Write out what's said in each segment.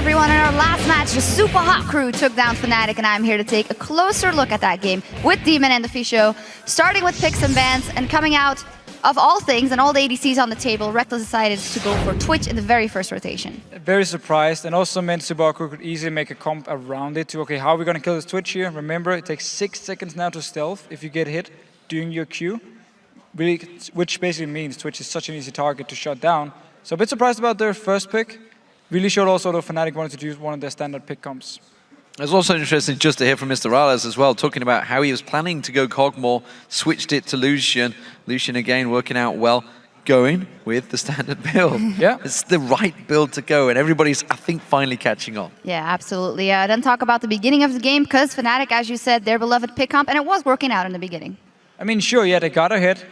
everyone. In our last match, the Super Hot crew took down Fnatic, and I'm here to take a closer look at that game with Demon and the Fisho, starting with picks and bans, and coming out of all things and all the ADCs on the table, Reckless decided to go for Twitch in the very first rotation. Very surprised, and also meant Super Hot crew could easily make a comp around it to, okay, how are we going to kill this Twitch here? Remember, it takes 6 seconds now to stealth if you get hit during your Q, really, which basically means Twitch is such an easy target to shut down. So a bit surprised about their first pick. Really showed also that Fnatic wanted to use one of their standard pick comps. It was also interesting just to hear from Mr. Rales as well, talking about how he was planning to go Cogmore, switched it to Lucian. Lucian again working out well, going with the standard build. Yeah. It's the right build to go, and everybody's, I think, finally catching on. Yeah, absolutely. Then talk about the beginning of the game, because Fnatic, as you said, their beloved pick comp, and it was working out in the beginning. I mean, sure, yeah, they got ahead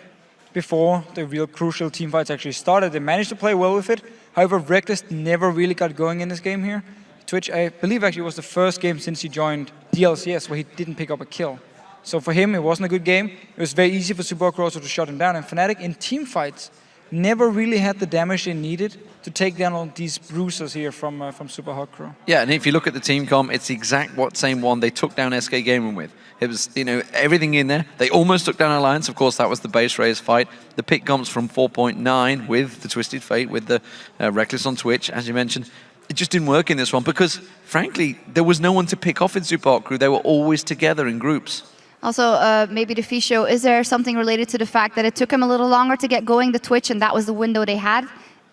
before the real crucial team fights actually started. They managed to play well with it. However, Reckless never really got going in this game here. Twitch, I believe, actually was the first game since he joined the LCS where he didn't pick up a kill. So for him, it wasn't a good game. It was very easy for Super Hot also to shut him down. And Fnatic in team fights never really had the damage they needed to take down all these bruisers here from Super Hot crew. Yeah, and if you look at the team comp, it's the exact same one they took down SK Gaming with. It was, you know, everything in there. They almost took down Alliance. Of course, that was the base race fight. The pick comps from 4.9 with the Twisted Fate, with the Reckless on Twitch, as you mentioned. It just didn't work in this one because, frankly, there was no one to pick off in Super Hot crew. They were always together in groups. Also, maybe the Fisho, is there something related to the fact that it took him a little longer to get going the Twitch, and that was the window they had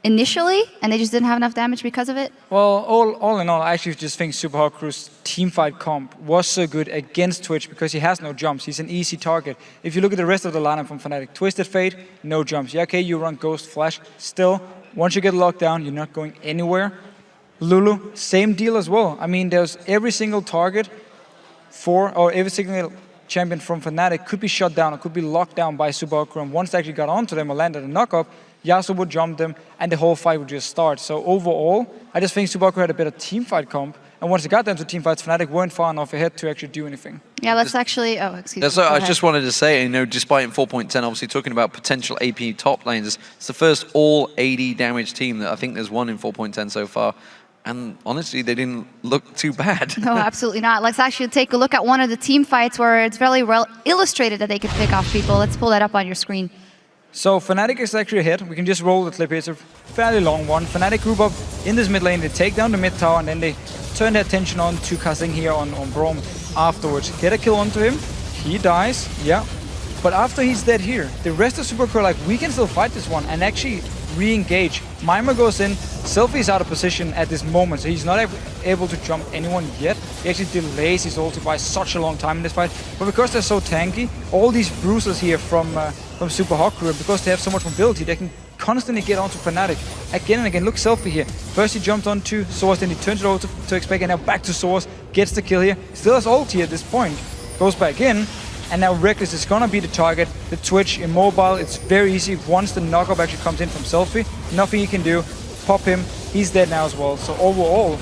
initially, and they just didn't have enough damage because of it? Well, all in all, I actually just think Super Hot crew's teamfight comp was so good against Twitch because he has no jumps. He's an easy target. If you look at the rest of the lineup from Fnatic, Twisted Fate, no jumps. Yeah, okay, you run Ghost Flash. Still, once you get locked down, you're not going anywhere. Lulu, same deal as well. I mean, there's every single target or every single champion from Fnatic could be shut down or could be locked down by Super Hot crew. And once they actually got onto them or landed a knock-up, Yasuo would jump them, and the whole fight would just start. So overall, I just think Super Hot crew had a better teamfight comp, and once they got them to teamfights, Fnatic weren't far enough ahead to actually do anything. Yeah, let's actually... Oh, excuse me. So I just wanted to say, you know, despite in 4.10, obviously talking about potential AP top lanes, it's the first all AD damage team that I think there's one in 4.10 so far. And honestly, they didn't look too bad. No, absolutely not. Let's actually take a look at one of the team fights where it's very well illustrated that they could pick off people. Let's pull that up on your screen. So Fnatic is actually ahead. We can just roll the clip here. It's a fairly long one. Fnatic group up in this mid lane. They take down the mid tower, and then they turn their attention on to Kazing here on Braum afterwards. Get a kill onto him. He dies, yeah. But after he's dead here, the rest of Super Hot crew are like, we can still fight this one and actually re-engage. Mimer goes in. Selfie's out of position at this moment, so he's not able to jump anyone yet. He actually delays his ulti by such a long time in this fight. But because they're so tanky, all these bruisers here from Super Hot crew, because they have so much mobility, they can constantly get onto Fnatic again and again. Look, Selfie here. First he jumped onto Source, then he turns it over to Expect, and now back to Source. Gets the kill here. Still has ulti at this point. Goes back in. And now Reckless is gonna be the target. The Twitch immobile, it's very easy. Once the knockup actually comes in from Selfie, nothing he can do. Pop him, he's dead now as well. So overall,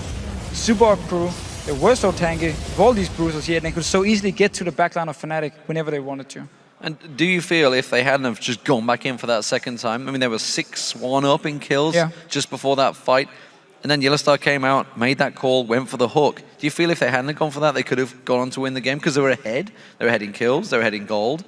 Super Hot crew, they were so tanky with all these bruisers here, and they could so easily get to the backline of Fnatic whenever they wanted to. And do you feel if they hadn't have just gone back in for that second time, I mean, there was 6-1 up in kills just before that fight, and then Yellowstar came out, made that call, went for the hook. Do you feel if they hadn't gone for that, they could have gone on to win the game? Because they were ahead. They were ahead in kills. They were ahead in gold.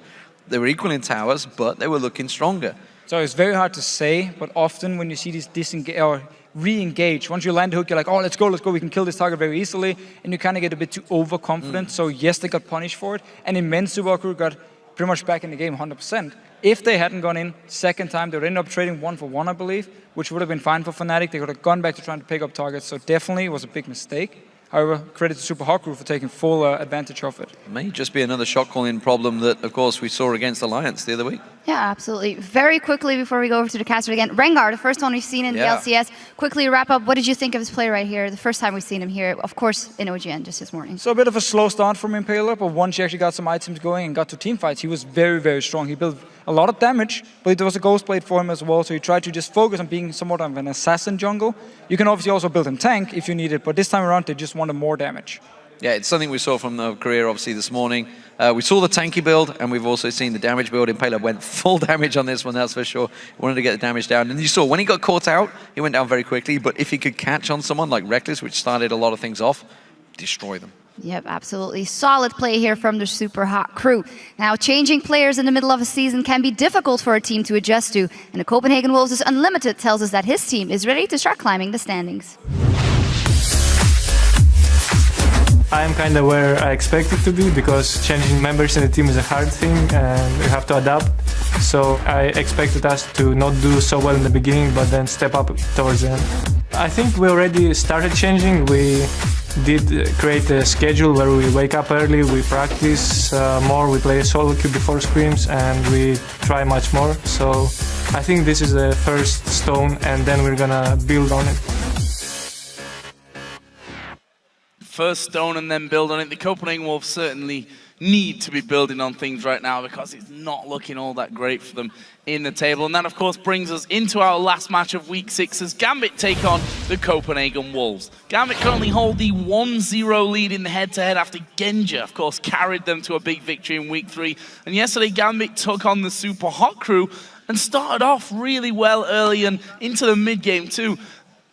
They were equal in towers, but they were looking stronger. So it's very hard to say, but often when you see these disengage or re-engage, once you land the hook, you're like, oh, let's go, we can kill this target very easily, and you kind of get a bit too overconfident. So yes, they got punished for it, and in men's Super Hot crew got pretty much back in the game 100%. If they hadn't gone in second time, they would end up trading 1-for-1, I believe, which would have been fine for Fnatic. They could have gone back to trying to pick up targets, so definitely it was a big mistake. However, credit to Super Hot crew for taking full advantage of it. May just be another shot calling problem that, of course, we saw against Alliance the other week. Yeah, absolutely. Very quickly before we go over to the caster again, Rengar, the first one we've seen in the LCS. Quickly wrap up, what did you think of his play right here? The first time we've seen him here, of course, in OGN just this morning. So a bit of a slow start from Impaler, but once he actually got some items going and got to team fights, he was very, very strong. He built a lot of damage, but there was a Ghost Blade for him as well, so he tried to just focus on being somewhat of an assassin jungle. You can obviously also build him tank if you need it, but this time around they just wanted more damage. Yeah, it's something we saw from the career, obviously, this morning. We saw the tanky build, and we've also seen the damage build. Impaler went full damage on this one, that's for sure. He wanted to get the damage down. And you saw, when he got caught out, he went down very quickly. But if he could catch on someone like Reckless, which started a lot of things off, destroy them. Yep, absolutely. Solid play here from the Super Hot crew. Now, changing players in the middle of a season can be difficult for a team to adjust to. And the Copenhagen Wolves' Unlimited tells us that his team is ready to start climbing the standings. I'm kind of where I expected to be, because changing members in the team is a hard thing and we have to adapt. So I expected us to not do so well in the beginning, but then step up towards the end. I think we already started changing. We did create a schedule where we wake up early, we practice more, we play solo queue before scrims, and we try much more. So I think this is the first stone, and then we're gonna build on it. First stone and then build on it. The Copenhagen Wolves certainly need to be building on things right now, because it's not looking all that great for them in the table. And that, of course, brings us into our last match of Week 6 as Gambit take on the Copenhagen Wolves. Gambit currently hold the 1-0 lead in the head-to-head after Genja, of course, carried them to a big victory in Week 3. And yesterday, Gambit took on the Super Hot crew and started off really well early and into the mid-game too.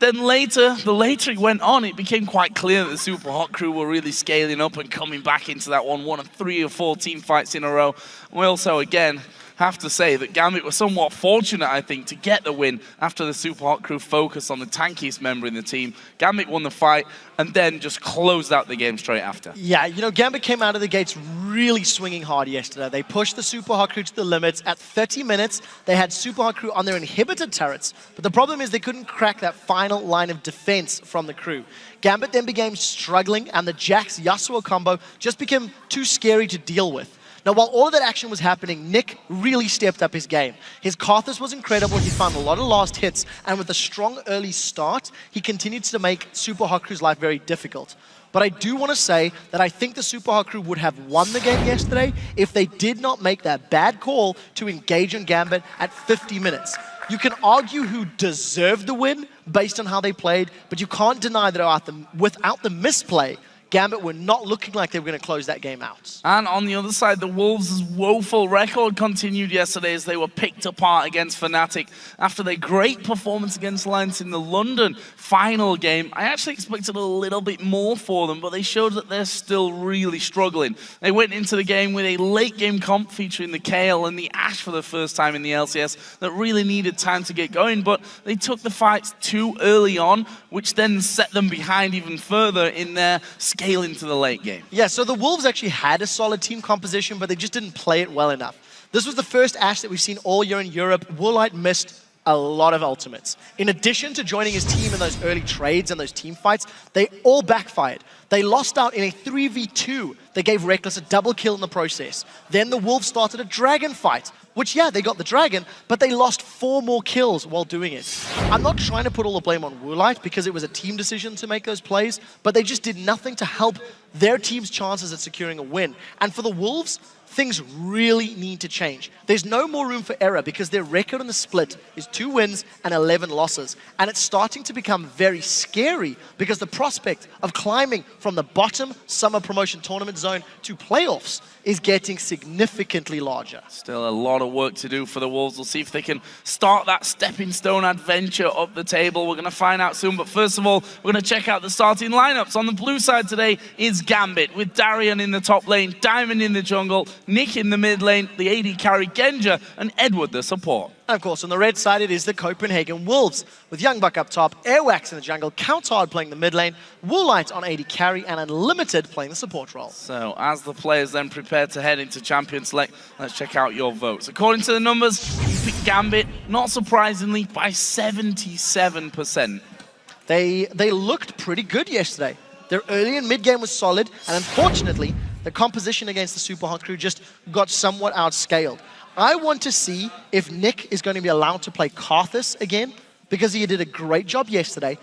Then the later it went on, it became quite clear that the Super Hot crew were really scaling up and coming back into that one of 3 or 4 team fights in a row. We also, again, have to say that Gambit were somewhat fortunate, I think, to get the win after the Super Hot crew focused on the tankiest member in the team. Gambit won the fight and then just closed out the game straight after. Yeah, you know, Gambit came out of the gates really swinging hard yesterday. They pushed the Super Hot crew to the limits. At 30 minutes, they had Super Hot crew on their inhibited turrets. But the problem is they couldn't crack that final line of defense from the crew. Gambit then began struggling, and the Jax Yasuo combo just became too scary to deal with. Now, while all of that action was happening, Nick really stepped up his game. His Karthus was incredible. He found a lot of last hits, and with a strong early start, he continued to make Super Hot crew's life very difficult. But I do want to say that I think the Super Hot crew would have won the game yesterday if they did not make that bad call to engage on Gambit at 50 minutes. You can argue who deserved the win based on how they played, but you can't deny that without the misplay, Gambit were not looking like they were going to close that game out. And on the other side, the Wolves' woeful record continued yesterday as they were picked apart against Fnatic. After their great performance against Alliance in the London final game, I actually expected a little bit more for them, but they showed that they're still really struggling. They went into the game with a late-game comp featuring the Kayle and the Ashe for the first time in the LCS that really needed time to get going, but they took the fights too early on, which then set them behind even further in their scale into the late game. Yeah, so the Wolves actually had a solid team composition, but they just didn't play it well enough. This was the first Ashe that we've seen all year in Europe. Woolite missed a lot of ultimates. In addition to joining his team in those early trades and those team fights, they all backfired. They lost out in a 3v2. They gave Reckless a double kill in the process. Then the Wolves started a dragon fight, which, yeah, they got the dragon, but they lost 4 more kills while doing it. I'm not trying to put all the blame on Woolite because it was a team decision to make those plays, but they just did nothing to help their team's chances at securing a win. And for the Wolves, things really need to change. There's no more room for error because their record in the split is 2 wins and 11 losses. And it's starting to become very scary because the prospect of climbing from the bottom summer promotion tournament zone to playoffs is getting significantly larger. Still a lot of work to do for the Wolves. We'll see if they can start that stepping stone adventure up the table. We're going to find out soon. But first of all, we're going to check out the starting lineups. On the blue side today is Gambit with Darian in the top lane, Diamond in the jungle, Nick in the mid lane, the AD carry Genja, and Edward the support. And of course, on the red side, it is the Copenhagen Wolves, with Youngbuck up top, Airwax in the jungle, Countard playing the mid lane, Woolite on AD carry, and Unlimited playing the support role. So, as the players then prepare to head into Champion Select, let's check out your votes. According to the numbers, you picked Gambit, not surprisingly, by 77%. They looked pretty good yesterday. Their early and mid game was solid, and unfortunately, the composition against the Super Hot crew just got somewhat outscaled. I want to see if Nick is going to be allowed to play Karthus again, because he did a great job yesterday.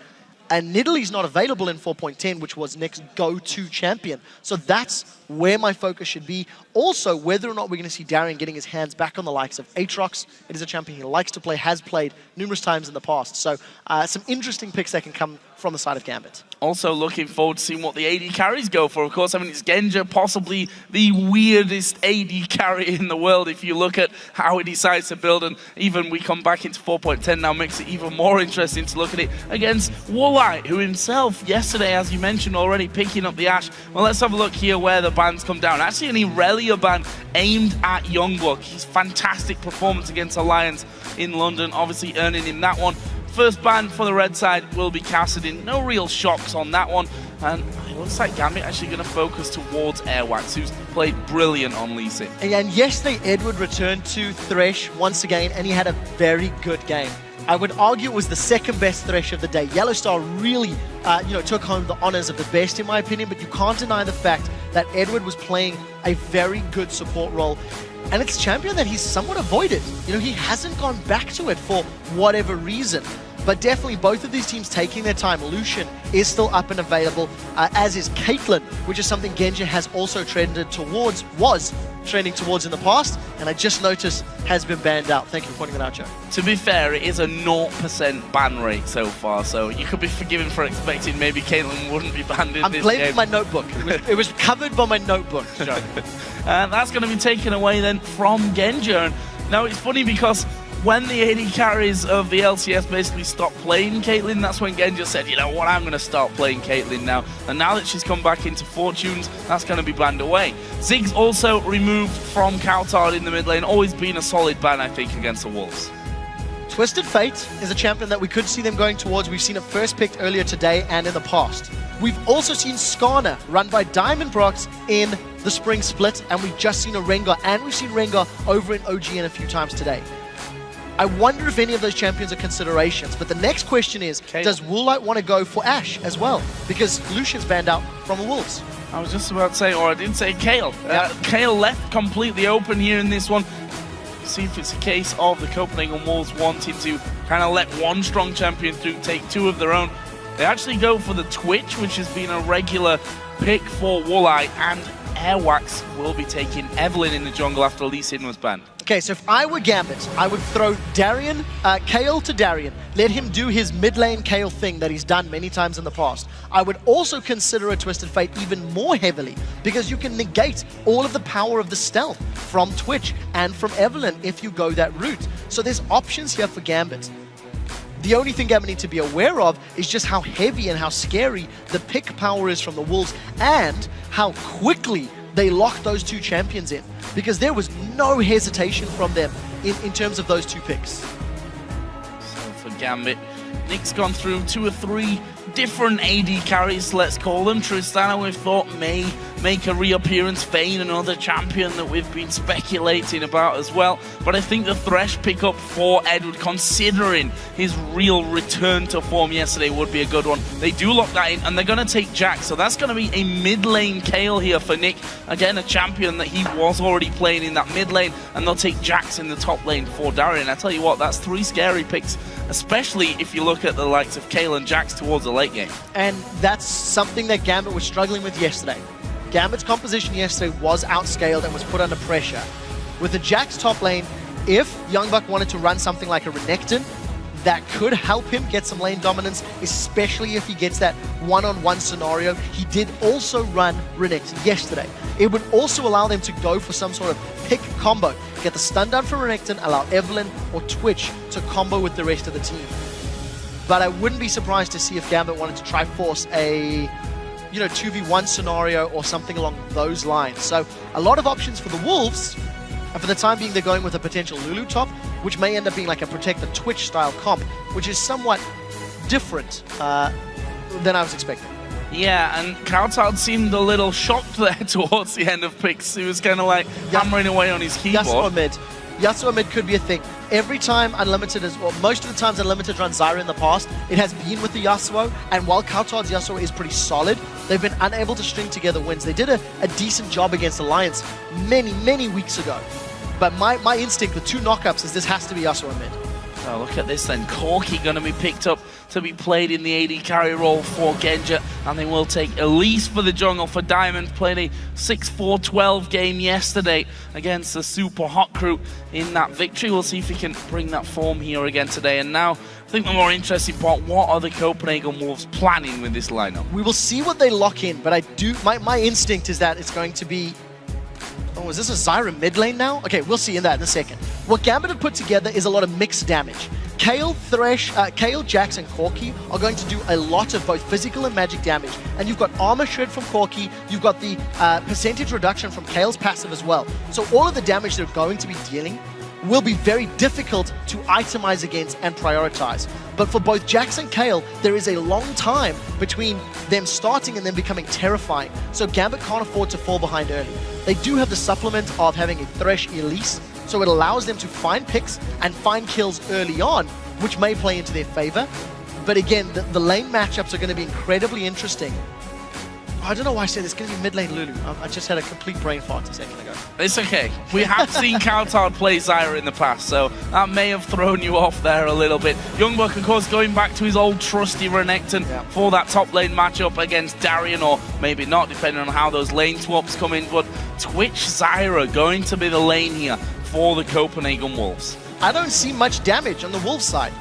And Nidalee's not available in 4.10, which was Nick's go-to champion. So that's where my focus should be. also whether or not we're going to see Darien getting his hands back on the likes of Aatrox. It is a champion he likes to play, has played numerous times in the past. So some interesting picks that can come from the side of Gambit. Also looking forward to seeing what the AD carries go for. Of course, I mean, it's Genja, possibly the weirdest AD carry in the world if you look at how he decides to build. And even we come back into 4.10 now, makes it even more interesting to look at it against Woolite, who himself yesterday, as you mentioned already, picking up the Ashe. Well, let's have a look here where the bans come down. Actually, an Irelia ban aimed at Youngbuck. His fantastic performance against Alliance in London, obviously earning him that one. First ban for the red side will be Cassidy. No real shocks on that one. And it looks like Gambit actually going to focus towards Airwax, who's played brilliant on Lee Sin. And yesterday, Edward returned to Thresh once again, and he had a very good game. I would argue it was the second best Thresh of the day. Yellowstar really, took home the honors of the best, in my opinion, but you can't deny the fact that Edward was playing a very good support role. And it's a champion that he's somewhat avoided. He hasn't gone back to it for whatever reason. But definitely both of these teams taking their time. Lucian is still up and available, as is Caitlyn, which is something Genja has also was trending towards in the past, and I just noticed has been banned out. Thank you for pointing that out, Joe. To be fair, it is a 0% ban rate so far, so you could be forgiven for expecting maybe Caitlyn wouldn't be banned in this game. I'm blaming my notebook. It was covered by my notebook, Joe. And that's going to be taken away then from Genja. And now it's funny because when the AD carries of the LCS basically stopped playing Caitlyn, that's when Genja said, you know what, I'm going to start playing Caitlyn now. And now that she's come back into Fortunes, that's going to be banned away. Ziggs also removed from Kaltard in the mid lane, always been a solid ban, I think, against the Wolves. Twisted Fate is a champion that we could see them going towards. We've seen it first picked earlier today and in the past. We've also seen Skarner run by Diamond Brox in the spring split, and we've just seen a Rengar, and we've seen Rengar over in OGN a few times today. I wonder if any of those champions are considerations. But the next question is, does Woolite want to go for Ashe as well? Because Lucian's banned out from the Wolves. I was just about to say, or I did say Kayle. Kayle left completely open here in this one. See if it's a case of the Copenhagen Wolves wanting to kind of let one strong champion through, take two of their own. They actually go for the Twitch, which has been a regular pick for Woolite, and Airwax will be taking Evelyn in the jungle after Lee Sin was banned. Okay, so if I were Gambit, I would throw Kayle to Darien, let him do his mid lane Kayle thing that he's done many times in the past. I would also consider a Twisted Fate even more heavily, because you can negate all of the power of the stealth from Twitch and from Evelyn if you go that route. So there's options here for Gambit. The only thing Gambit need to be aware of is just how heavy and how scary the pick power is from the Wolves, and how quickly they lock those two champions in, because there was no hesitation from them in terms of those two picks. So for Gambit, Nick's gone through 2 or 3 different AD carries, let's call them. Tristana, we've thought, may make a reappearance. Vayne, another champion that we've been speculating about as well. But I think the Thresh pickup for Edward, considering his real return to form yesterday, would be a good one. They do lock that in, and they're going to take Jax. So that's going to be a mid-lane Kayle here for Nick. Again, a champion that he was already playing in that mid lane, and they'll take Jax in the top lane for Darien. I tell you what, that's 3 scary picks, especially if you look at the likes of Kayle and Jax towards the late game. And that's something that Gambit was struggling with yesterday. Gambit's composition yesterday was outscaled and was put under pressure. With the Jax top lane, if Youngbuck wanted to run something like a Renekton, that could help him get some lane dominance, especially if he gets that one-on-one scenario. He did also run Renekton yesterday. It would also allow them to go for some sort of pick combo. Get the stun down for Renekton, allow Evelyn or Twitch to combo with the rest of the team. But I wouldn't be surprised to see if Gambit wanted to try force a 2v1 scenario or something along those lines. So a lot of options for the Wolves, and for the time being they're going with a potential Lulu top, which may end up being like a Protect the Twitch style comp, which is somewhat different than I was expecting. Yeah, and Kaltard seemed a little shocked there towards the end of picks. He was kind of like hammering away on his keyboard. Yasuo mid could be a thing. Every time Unlimited or most of the times Unlimited runs Zyra in the past, it has been with the Yasuo, and while Kaltard's Yasuo is pretty solid, they've been unable to string together wins. They did a decent job against Alliance many, many weeks ago. But my instinct with 2 knockups is this has to be Yasuo mid. So look at this then. Corki going to be picked up to be played in the AD carry role for Genja, and they will take Elise for the jungle for Diamond. Played a 6-4-12 game yesterday against the Super Hot crew in that victory. We'll see if he can bring that form here again today. And now, I think the more interesting part, what are the Copenhagen Wolves planning with this lineup? We will see what they lock in, but my instinct is that it's going to be... Oh, is this a Zyra mid lane now? Okay, we'll see in that in a second. What Gambit have put together is a lot of mixed damage. Kayle, Jax, and Corki are going to do a lot of both physical and magic damage. And you've got armor shred from Corki, you've got the percentage reduction from Kayle's passive as well. So all of the damage they're going to be dealing will be very difficult to itemize against and prioritize. But for both Jax and Kayle, there is a long time between them starting and then becoming terrifying. So Gambit can't afford to fall behind early. They do have the supplement of having a Thresh Elise, so it allows them to find picks and find kills early on, which may play into their favor. But again, the lane matchups are going to be incredibly interesting. I don't know why I said it's going to be mid lane Lulu. I just had a complete brain fart a second ago. It's okay. We have seen Kautar play Zyra in the past, so that may have thrown you off there a little bit. Youngbuck, of course, going back to his old trusty Renekton for that top lane matchup against Darien, or maybe not, depending on how those lane swaps come in. But Twitch Zyra going to be the lane here for the Copenhagen Wolves. I don't see much damage on the Wolves side.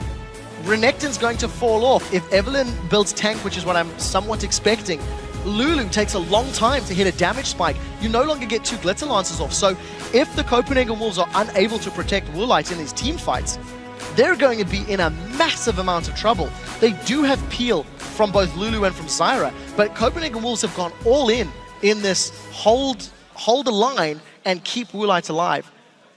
Renekton's going to fall off. If Evelyn builds tank, which is what I'm somewhat expecting, Lulu takes a long time to hit a damage spike. You no longer get 2 Glitter Lancers off. So if the Copenhagen Wolves are unable to protect Woolite in these team fights, they're going to be in a massive amount of trouble. They do have peel from both Lulu and from Zyra, but Copenhagen Wolves have gone all in this hold the line and keep Woolite alive.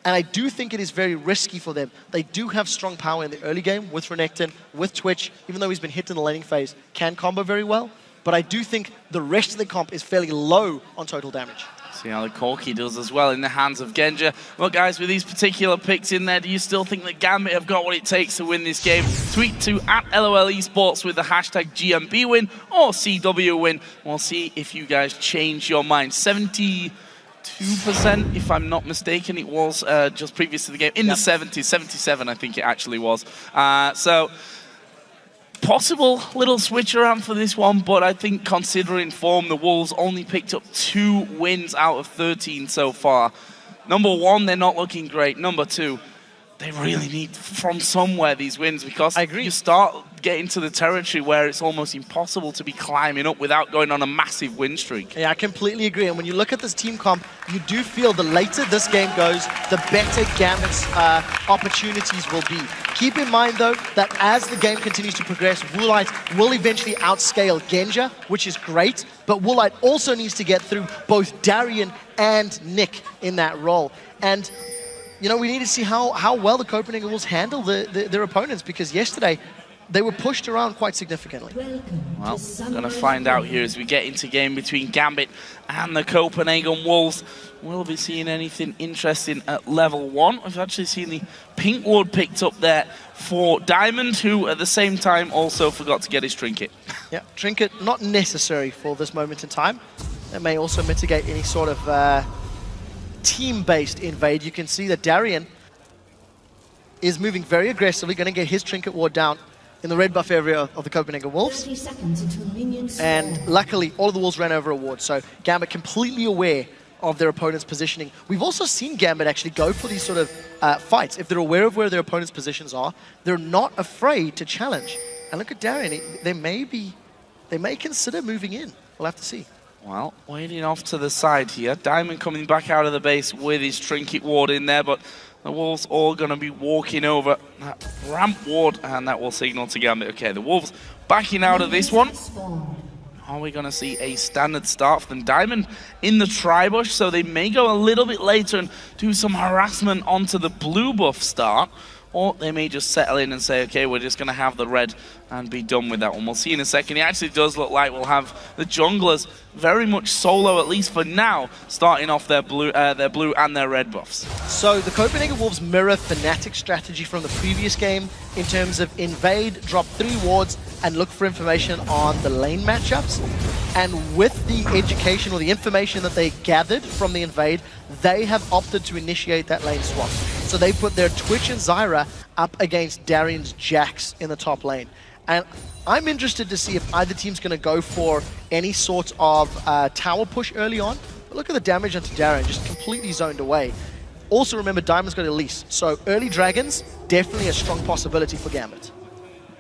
And I do think it is very risky for them. They do have strong power in the early game with Renekton, with Twitch, even though he's been hit in the laning phase, can combo very well. But I do think the rest of the comp is fairly low on total damage. See how the Corki does as well in the hands of Genja. Well, guys, with these particular picks in there, do you still think that Gambit have got what it takes to win this game? Tweet to @LOL Esports with the hashtag GMB win or CW win. We'll see if you guys change your mind. 72%, if I'm not mistaken, it was just previous to the game. In the 70s, 77, I think it actually was. So possible little switch around for this one, but I think considering form, the Wolves only picked up 2 wins out of 13 so far. Number 1, they're not looking great. Number 2, they really need from somewhere these wins, because I agree. You start getting to the territory where it's almost impossible to be climbing up without going on a massive win streak. Yeah, I completely agree. And when you look at this team comp, you do feel the later this game goes, the better Gambit's opportunities will be. Keep in mind, though, that as the game continues to progress, Woolite will eventually outscale Genja, which is great, but Woolite also needs to get through both Darien and Nick in that role. And you know, we need to see how well the Copenhagen Wolves handle their opponents, because yesterday they were pushed around quite significantly. Well, going to find out here as we get into game between Gambit and the Copenhagen Wolves. Will we be seeing anything interesting at level 1? We've actually seen the pink ward picked up there for Diamond, who at the same time also forgot to get his trinket. Yeah, trinket not necessary for this moment in time. That may also mitigate any sort of team-based invade. You can see that Darien is moving very aggressively, going to get his trinket ward down in the red buff area of the Copenhagen Wolves. And luckily, all of the Wolves ran over a ward, so Gambit completely aware of their opponent's positioning. We've also seen Gambit actually go for these sort of fights. If they're aware of where their opponent's positions are, they're not afraid to challenge. And look at Darien, they may consider moving in. We'll have to see. Well, waiting off to the side here. Diamond coming back out of the base with his trinket ward in there, but the Wolves all going to be walking over that ramp ward, and that will signal to Gambit. Okay, the Wolves backing out of this one. Are we going to see a standard start for them? Diamond in the tri-bush, so they may go a little bit later and do some harassment onto the blue buff start. Or they may just settle in and say, okay, we're just going to have the red and be done with that one. We'll see in a second. It actually does look like we'll have the junglers very much solo, at least for now, starting off their blue and their red buffs. So the Copenhagen Wolves mirror Fnatic strategy from the previous game in terms of invade, drop 3 wards, and look for information on the lane matchups. And with the education or the information that they gathered from the invade, they have opted to initiate that lane swap. So they put their Twitch and Zyra up against Darian's Jax in the top lane. And I'm interested to see if either team's going to go for any sort of tower push early on. But look at the damage onto Darian, just completely zoned away. Also remember, Diamond's got Elise, so early dragons, definitely a strong possibility for Gambit.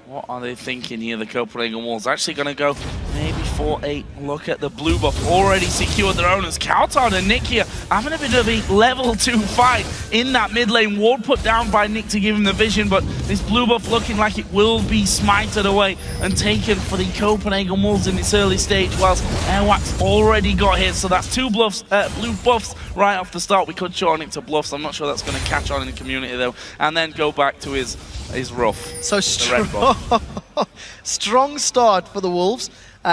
What are they thinking here? The Copenhagen Wolves actually going to go maybe for a look at the blue buff. Already secured their own as Kauton and Nick here having a bit of a level 2 fight in that mid lane. Ward put down by Nick to give him the vision, but this blue buff looking like it will be smited away and taken for the Copenhagen Wolves in this early stage, whilst Airwax already got his. So that's 2 blue buffs right off the start. We could shorten it to bluffs. I'm not sure that's going to catch on in the community though. And then go back to his rough. So strong start for the Wolves,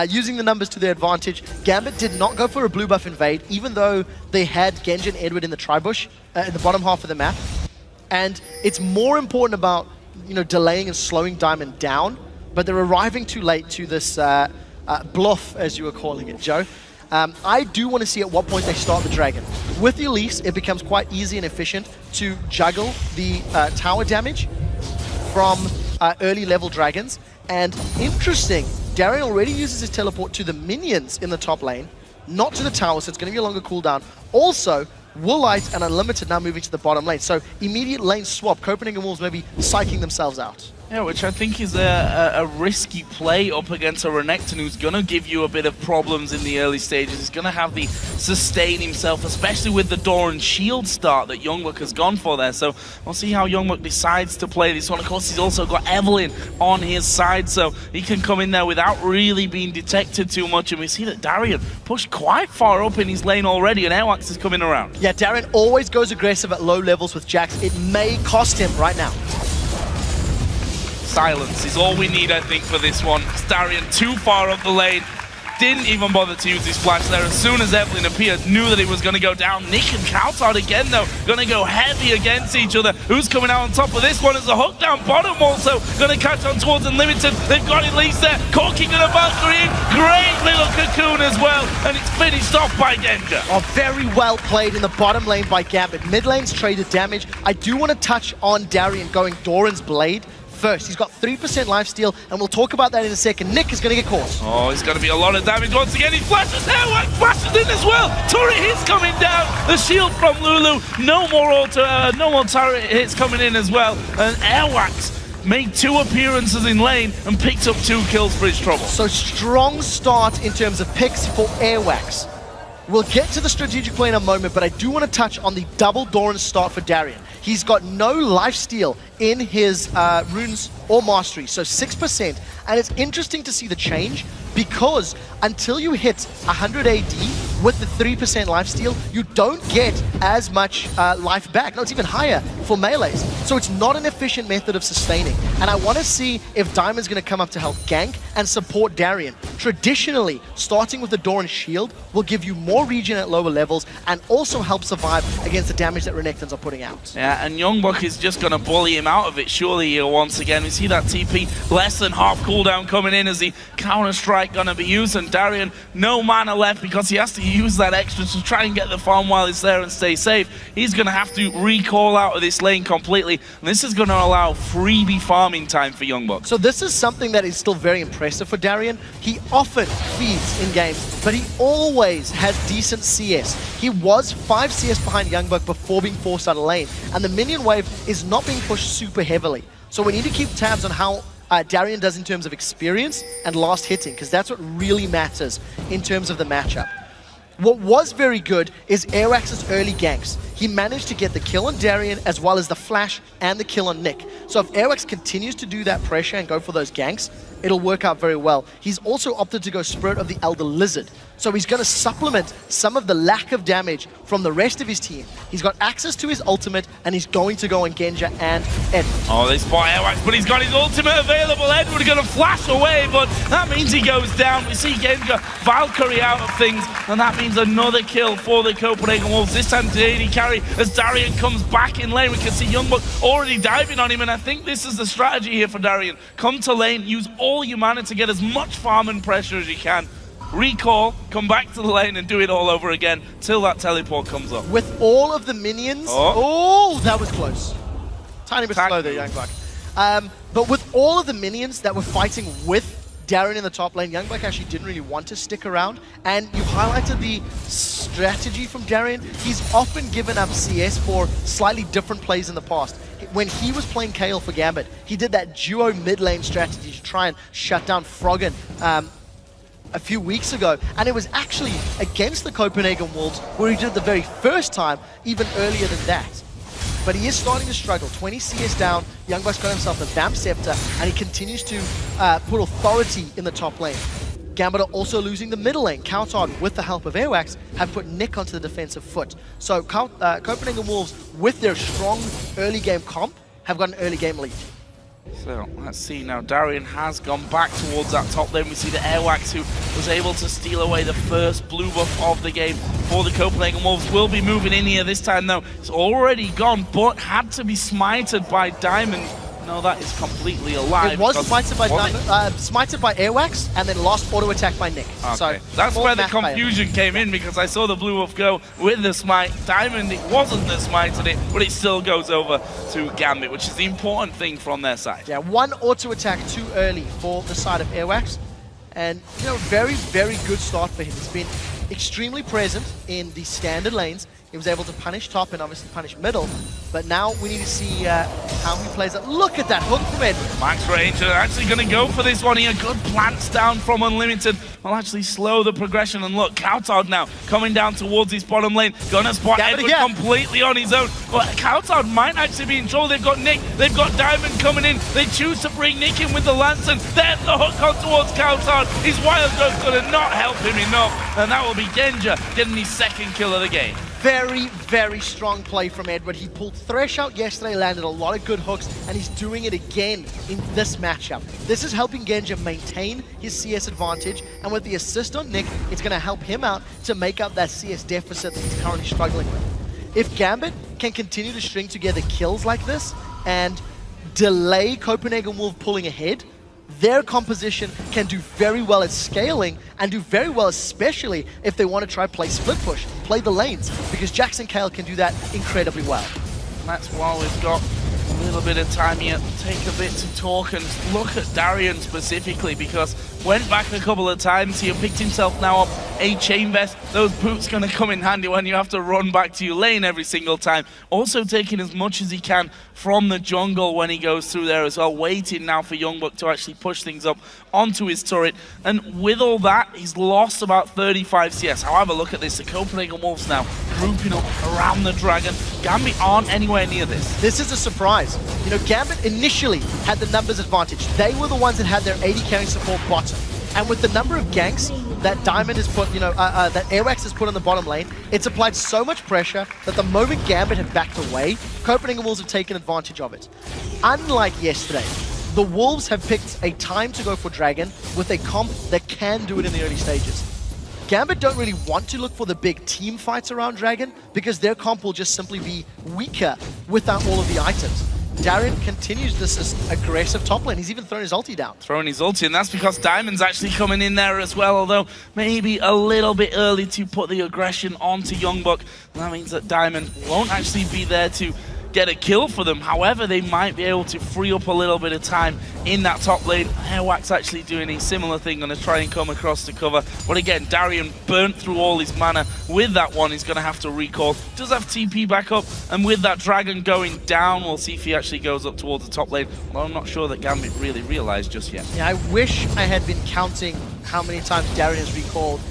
using the numbers to their advantage. Gambit did not go for a blue buff invade, even though they had Genji and Edward in the tribush in the bottom half of the map. And it's more important about delaying and slowing Diamond down, but they're arriving too late to this bluff, as you were calling it, Joe. I do want to see at what point they start the Dragon. With the Elise, it becomes quite easy and efficient to juggle the tower damage from early level dragons. And interesting, Darian already uses his teleport to the minions in the top lane, not to the tower, so it's going to be a longer cooldown. Also, Woolite and Unlimited now moving to the bottom lane, so immediate lane swap. Copenhagen Wolves maybe psyching themselves out. Yeah, which I think is a risky play up against a Renekton who's going to give you a bit of problems in the early stages. He's going to have the sustain himself, especially with the Doran shield start that Youngbuck has gone for there. So we'll see how Youngbuck decides to play this one. Of course, he's also got Evelyn on his side, so he can come in there without really being detected too much. And we see that Darian pushed quite far up in his lane already, and Airwax is coming around. Yeah, Darian always goes aggressive at low levels with Jax. It may cost him right now. Silence is all we need, I think, for this one. Darian too far up the lane. Didn't even bother to use his flash there. As soon as Evelyn appeared, knew that it was going to go down. Nick and Kauton again, though, going to go heavy against each other. Who's coming out on top of this one? Is the hook down bottom also going to catch on towards Unlimited. They've got Elise there. Corky going to Valkyrie in. Great little cocoon as well. And it's finished off by Genja. Oh, very well played in the bottom lane by Gambit. Mid lane's traded damage. I do want to touch on Darian going Doran's Blade first. He's got 3% lifesteal, and we'll talk about that in a second. Nick is going to get caught. Oh, it's going to be a lot of damage once again. He flashes Airwax, flashes in as well. Turret hits coming down. The shield from Lulu. No more turret hits coming in as well. And Airwax made 2 appearances in lane and picked up 2 kills for his trouble. So strong start in terms of picks for Airwax. We'll get to the strategic play in a moment, but I do want to touch on the double Doran start for Darian. He's got no lifesteal in his runes or mastery, so 6%. And it's interesting to see the change because until you hit 100 AD with the 3% lifesteal, you don't get as much life back. No, it's even higher for melees. So it's not an efficient method of sustaining. And I want to see if Diamond's going to come up to help gank and support Darian. Traditionally, starting with the Doran shield will give you more regen at lower levels and also help survive against the damage that Renektons are putting out. Yeah, and Youngbuck is just going to bully him out of it, surely here once again. We see that TP less than half cooldown coming in as the counter-strike going to be used, and Darian, no mana left because he has to use that extra to try and get the farm while he's there and stay safe. He's going to have to recall out of this lane completely, and this is going to allow freebie farming time for Youngbuck. So this is something that is still very impressive for Darian. He often feeds in games, but he always has decent CS. He was 5 CS behind Youngbuck before being forced out of lane, and the minion wave is not being pushed super heavily. So we need to keep tabs on how Darian does in terms of experience and last hitting, because that's what really matters in terms of the matchup. What was very good is Airwax's early ganks. He managed to get the kill on Darian as well as the flash and the kill on Nick. So if Airwax continues to do that pressure and go for those ganks, it'll work out very well. He's also opted to go Spirit of the Elder Lizard. So he's going to supplement some of the lack of damage from the rest of his team. He's got access to his ultimate, and he's going to go on Genja and Edward. Oh, they spot Airwax, but he's got his ultimate available. Edward going to flash away, but that means he goes down. We see Genja Valkyrie out of things, and that means another kill for the Copenhagen Wolves. This time to AD carry as Darian comes back in lane. We can see Youngbuck already diving on him, and I think this is the strategy here for Darian. Come to lane, use all your mana to get as much farm and pressure as you can. recall, come back to the lane and do it all over again till that teleport comes up. With all of the minions... Oh, that was close. Tiny bit slow there, Youngblood. But with all of the minions that were fighting with Darren in the top lane, Youngblood actually didn't really want to stick around. And you highlighted the strategy from Darren. He's often given up CS for slightly different plays in the past. When he was playing Kayle for Gambit, he did that duo mid lane strategy to try and shut down Froggen a few weeks ago, and it was actually against the Copenhagen Wolves where he did it the very first time, even earlier than that. But he is starting to struggle. 20 CS down, Youngblood's got himself a Vamp Scepter, and he continues to put authority in the top lane. Gambit are also losing the middle lane. Coutard, with the help of Airwax, have put Nick onto the defensive foot. So Copenhagen Wolves, with their strong early game comp, have got an early game lead. So let's see now, Darian has gone back towards that top lane. We see the Airwax, who was able to steal away the first blue buff of the game for the Copenhagen Wolves, will be moving in here this time though. It's already gone, but had to be smited by Diamond. No, that is completely a lie. It was smited by smited by Airwax and then lost auto attack by Nick. Okay. So that's where the confusion came in, because I saw the blue buff go with the smite. Diamond, it wasn't the smited it, but it still goes over to Gambit, which is the important thing from their side. Yeah, one auto attack too early for the side of Airwax. And, you know, very, very good start for him. He's been extremely present in the standard lanes. He was able to punish top and obviously punish middle. But now we need to see how he plays it. Look at that hook from Edward. Max Ranger actually going to go for this one here. Good plants down from Unlimited. Will actually slow the progression. And look, Coutard now coming down towards his bottom lane. Gonna spot Edward completely on his own. But Coutard might actually be in trouble. They've got Nick. They've got Diamond coming in. They choose to bring Nick in with the lance. And there's the hook on towards Coutard. His Wild Growth's going to not help him enough. And that will be Genja getting his second kill of the game. Very, very strong play from Edward. He pulled Thresh out yesterday, landed a lot of good hooks, and he's doing it again in this matchup. This is helping Genja maintain his CS advantage, and with the assist on Nick, it's going to help him out to make up that CS deficit that he's currently struggling with. If Gambit can continue to string together kills like this and delay Copenhagen Wolf pulling ahead, their composition can do very well at scaling and do very well, especially if they want to try play split push, play the lanes, because Jackson Kayle can do that incredibly well. And that's why we've got a little bit of time here to take a bit to talk and look at Darian specifically, because went back a couple of times here, picked himself now up a chain vest. Those boots going to come in handy when you have to run back to your lane every single time. Also taking as much as he can from the jungle when he goes through there as well, waiting now for Youngbuck to actually push things up onto his turret. And with all that, he's lost about 35 CS. However, look at this, the Copenhagen Wolves now grouping up around the Dragon. Gambit aren't anywhere near this. This is a surprise. You know, Gambit initially had the numbers advantage. They were the ones that had their AD carrying support bottom. And with the number of ganks that Diamond has put, that Airwax has put on the bottom lane, it's applied so much pressure that the moment Gambit have backed away, Copenhagen Wolves have taken advantage of it. Unlike yesterday, the Wolves have picked a time to go for Dragon with a comp that can do it in the early stages. Gambit don't really want to look for the big team fights around Dragon because their comp will just simply be weaker without all of the items. Darren continues this aggressive top lane. He's even thrown his ulti down. Throwing his ulti, and that's because Diamond's actually coming in there as well, although maybe a little bit early to put the aggression onto Youngbuck. That means that Diamond won't actually be there to get a kill for them. However, they might be able to free up a little bit of time in that top lane. Airwax actually doing a similar thing, going to try and come across the cover. But again, Darian burnt through all his mana. With that one, he's going to have to recall. Does have TP back up, and with that Dragon going down, we'll see if he actually goes up towards the top lane. Well, I'm not sure that Gambit really realized just yet. Yeah, I wish I had been counting how many times Darian has recalled.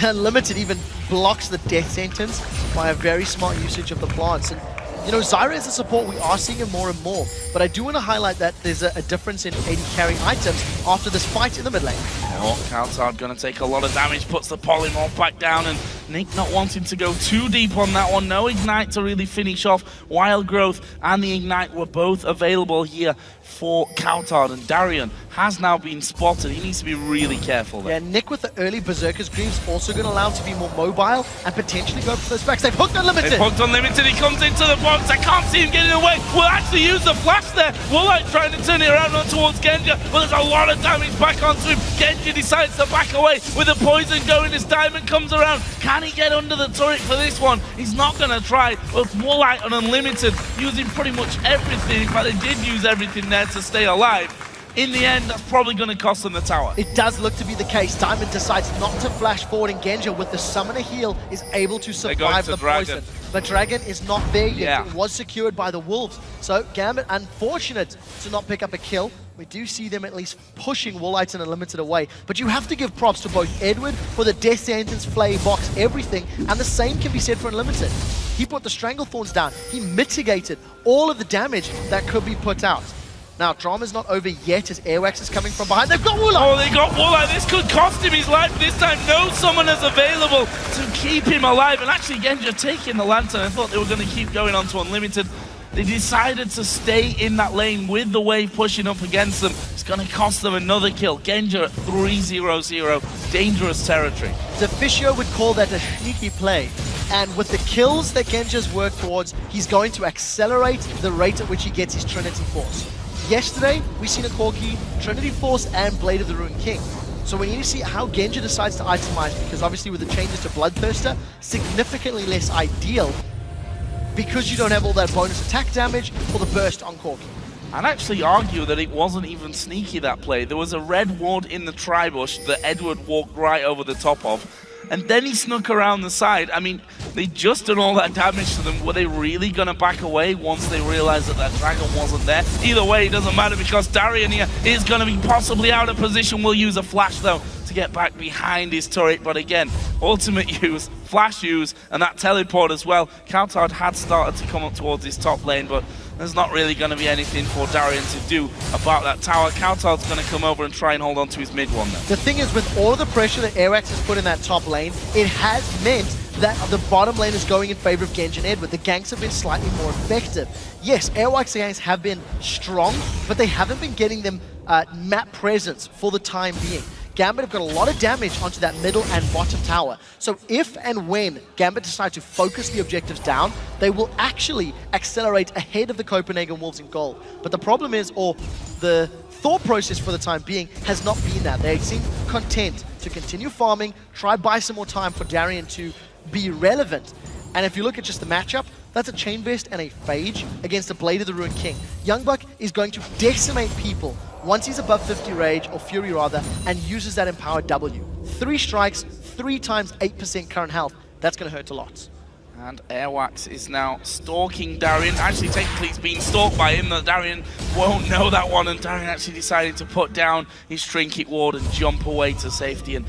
Unlimited even blocks the death sentence by a very smart usage of the plants. And you know, Zyra is a support, we are seeing him more and more, but I do want to highlight that there's a difference in AD carry items after this fight in the mid lane. Oh, Coutard going to take a lot of damage, puts the polymorph back down, and Nick not wanting to go too deep on that one. No Ignite to really finish off. Wild Growth and the Ignite were both available here for Coutard, and Darian has now been spotted. He needs to be really careful there. Yeah, Nick with the early Berserker's Greaves also going to allow him to be more mobile and potentially go for those backs. They've hooked Unlimited. They've hooked Unlimited. He comes into the box. I can't see him getting away. We'll actually use the flash there. Woolite trying to turn it around on towards Genja, but there's a lot of damage back onto him. Genja decides to back away with the poison going as Diamond comes around. Can he get under the turret for this one? He's not going to try, but Woolite and Unlimited using pretty much everything. In fact, they did use everything there to stay alive. In the end, that's probably going to cost them the tower. It does look to be the case. Diamond decides not to flash forward, and Genja with the Summoner heal is able to survive the poison. But Dragon is not there yet. Yeah. It was secured by the Wolves. So Gambit, unfortunate to not pick up a kill. We do see them at least pushing Woolite and Unlimited away. But you have to give props to both Edward for the Death Sentence, Flay, Box, everything. And the same can be said for Unlimited. He put the Stranglethorns down. He mitigated all of the damage that could be put out. Now, drama's not over yet as Airwax is coming from behind. They've got Woolite! Oh, they got Woolite. This could cost him his life. This time, no summoners available to keep him alive. And actually, Genja taking the Lantern. I thought they were going to keep going on to Unlimited. They decided to stay in that lane with the wave pushing up against them. It's going to cost them another kill. Genja at 3-0-0. Dangerous territory. Deficio would call that a sneaky play. And with the kills that Genja's worked towards, he's going to accelerate the rate at which he gets his Trinity Force. Yesterday, we seen a Corki, Trinity Force, and Blade of the Ruined King. So we need to see how Genja decides to itemize, because obviously with the changes to Bloodthirster, significantly less ideal, because you don't have all that bonus attack damage for the burst on Corki. I'd actually argue that it wasn't even sneaky, that play. There was a red ward in the tri-bush that Edward walked right over the top of. And then he snuck around the side. I mean, they just done all that damage to them. Were they really going to back away once they realized that dragon wasn't there? Either way, it doesn't matter because Darian here is going to be possibly out of position. We'll use a flash, though, to get back behind his turret. But again, ultimate use, flash use, and that teleport as well. Coutard had started to come up towards his top lane, but there's not really going to be anything for Darian to do about that tower. Coutard's going to come over and try and hold on to his mid one though. The thing is, with all of the pressure that Airwax has put in that top lane, it has meant that the bottom lane is going in favor of Genja and Edward. The ganks have been slightly more effective. Yes, Airwax ganks have been strong, but they haven't been getting them map presence for the time being. Gambit have got a lot of damage onto that middle and bottom tower. So if and when Gambit decide to focus the objectives down, they will actually accelerate ahead of the Copenhagen Wolves in gold. But the problem is, or the thought process for the time being, has not been that. They seem content to continue farming, try buy some more time for Darian to be relevant. And if you look at just the matchup, that's a Chain Vest and a Phage against a Blade of the Ruined King. Youngbuck is going to decimate people once he's above 50 Rage, or Fury rather, and uses that Empowered W. 3 strikes, 3 times 8% current health. That's going to hurt a lot. And Airwax is now stalking Darian. Actually, technically, he's being stalked by him. Darian won't know that one, and Darian actually decided to put down his Trinket Ward and jump away to safety. And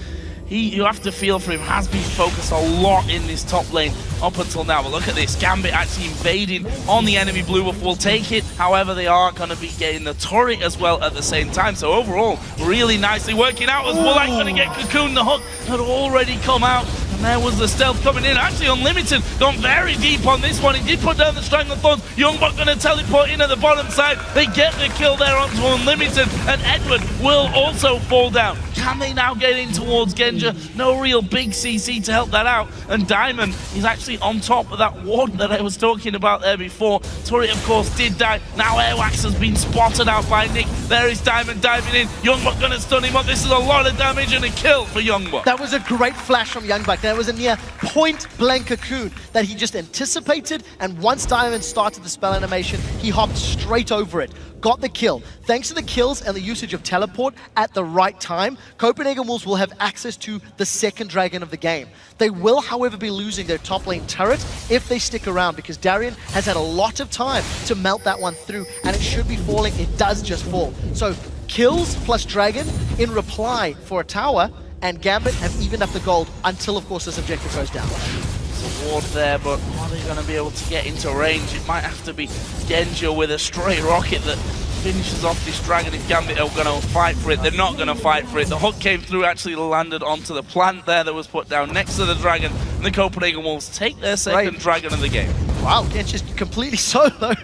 you have to feel for him, has been focused a lot in this top lane up until now. But look at this, Gambit actually invading on the enemy blue buff. Will take it, however they are going to be getting the turret as well at the same time. So overall, really nicely working out as Woolite going to get Cocoon. The hook had already come out, and there was the stealth coming in. Actually, Unlimited gone very deep on this one. He did put down the Stranglethorns. Youngbuck going to teleport in at the bottom side. They get the kill there onto Unlimited, and Edward will also fall down. Can they now get in towards Genja? No real big CC to help that out. And Diamond is actually on top of that ward that I was talking about there before. Turret, of course, did die. Now Airwax has been spotted out by Nick. There is Diamond diving in. Youngbuck going to stun him up. This is a lot of damage and a kill for Youngbuck. That was a great flash from Youngbuck. That was a near point-blank Cocoon that he just anticipated, and once Diamond started the spell animation, he hopped straight over it. Got the kill. Thanks to the kills and the usage of teleport at the right time, Copenhagen Wolves will have access to the second dragon of the game. They will, however, be losing their top lane turret if they stick around, because Darian has had a lot of time to melt that one through, and it should be falling. It does just fall. So kills plus dragon in reply for a tower, and Gambit have evened up the gold until, of course, this objective goes down. There's a ward there, but are they going to be able to get into range? It might have to be Genja with a stray rocket that finishes off this dragon if Gambit are going to fight for it. They're not going to fight for it. The hook came through, actually landed onto the plant there that was put down next to the dragon, and the Copenhagen Wolves take their second dragon of the game. Wow, Genj just completely solo,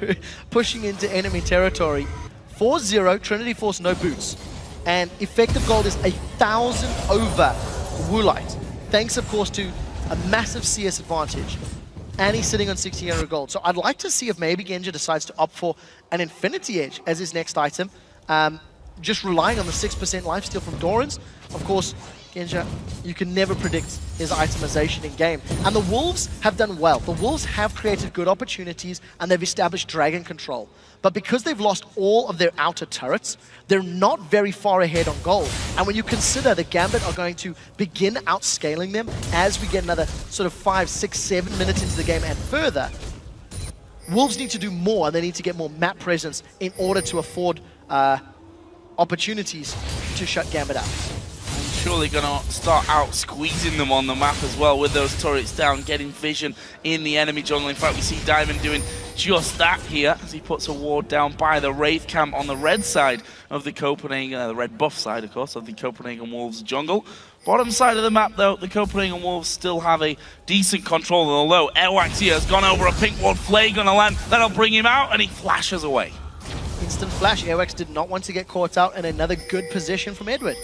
pushing into enemy territory. 4-0, Trinity Force no boots. And effective gold is 1,000 over Woolite. Thanks, of course, to a massive CS advantage. And he's sitting on 1,600 gold. So I'd like to see if maybe Genja decides to opt for an Infinity Edge as his next item. Just relying on the 6% lifesteal from Doran's. Of course, Genja, you can never predict his itemization in game. And the Wolves have done well. The Wolves have created good opportunities and they've established dragon control. But because they've lost all of their outer turrets, they're not very far ahead on gold. And when you consider the Gambit are going to begin outscaling them as we get another sort of 5, 6, 7 minutes into the game and further, Wolves need to do more and they need to get more map presence in order to afford opportunities to shut Gambit out. Surely gonna start out squeezing them on the map as well with those turrets down, getting vision in the enemy jungle. In fact, we see Diamond doing just that here as he puts a ward down by the Wraith camp on the red side of the Copenhagen, the red buff side, of course, of the Copenhagen Wolves jungle. Bottom side of the map, though, the Copenhagen Wolves still have a decent control, and although Airwax here has gone over a pink ward, Flay gonna land, that'll bring him out, and he flashes away. Instant flash. Airwax did not want to get caught out, and another good position from Edward.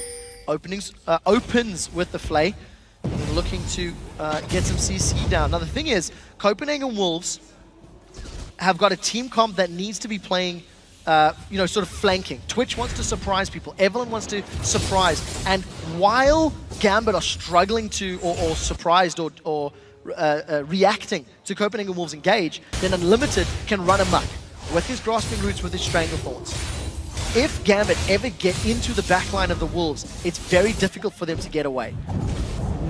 Opens with the Flay, looking to get some CC down. Now the thing is, Copenhagen Wolves have got a team comp that needs to be playing, sort of flanking. Twitch wants to surprise people. Evelyn wants to surprise. And while Gambit are struggling to, or surprised, or reacting to Copenhagen Wolves engage, then Unlimited can run amok with his Grasping Roots, with his Stranglethorns. If Gambit ever get into the backline of the Wolves, it's very difficult for them to get away.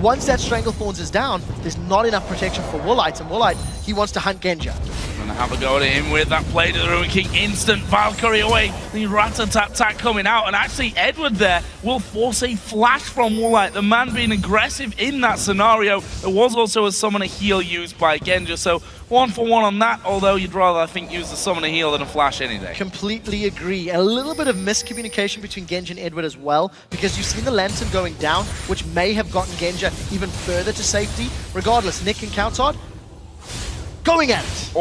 Once that Stranglethorns is down, there's not enough protection for Woolite, and Woolite, he wants to hunt Genja. Gonna have a go at him with that play to the Ruin King. Instant Valkyrie away. The rat-a-tat-tat coming out, and actually Edward there will force a flash from Woolite. The man being aggressive in that scenario. There was also a summoner heal used by Genja, so 1 for 1 on that, although you'd rather, I think, use the summoner heal than a flash any day. Completely agree. A little bit of miscommunication between Genja and Edward as well, because you've seen the Lantern going down, which may have gotten Genja even further to safety. Regardless, Nick and Countard going at it.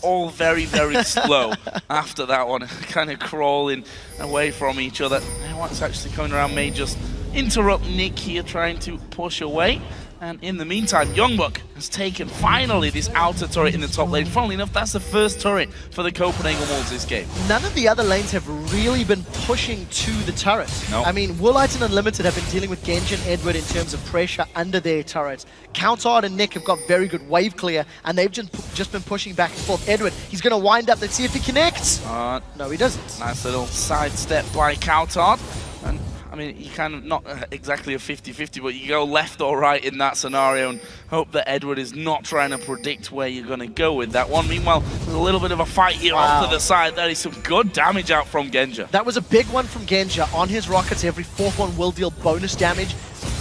All very, very slow after that one, kind of crawling away from each other. Now what's actually coming around may just interrupt Nick here, trying to push away. And in the meantime, Youngbuck has taken finally this outer turret in the top lane. Funnily enough, that's the first turret for the Copenhagen Wolves this game. None of the other lanes have really been pushing to the turret. Nope. I mean, Woolite and Unlimited have been dealing with Genji and Edward in terms of pressure under their turrets. Countard and Nick have got very good wave clear, and they've just been pushing back and forth. Edward, he's going to wind up. Let's see if he connects. No, he doesn't. Nice little sidestep by Countard. And I mean, you kind of not exactly a 50-50, but you go left or right in that scenario and hope that Edward is not trying to predict where you're going to go with that one. Meanwhile, there's a little bit of a fight here off to the side. That is some good damage out from Genja. That was a big one from Genja. On his rockets, every fourth one will deal bonus damage,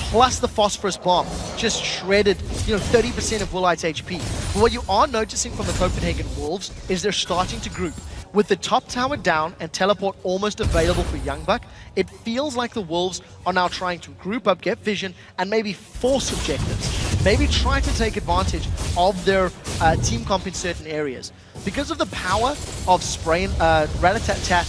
plus the Phosphorus Bomb. Just shredded, 30% of Woolite's HP. But what you are noticing from the Copenhagen Wolves is they're starting to group. With the top tower down and teleport almost available for Youngbuck, it feels like the Wolves are now trying to group up, get vision, and maybe force objectives. Maybe try to take advantage of their team comp in certain areas. Because of the power of Spray and Rat-a-tat-tat,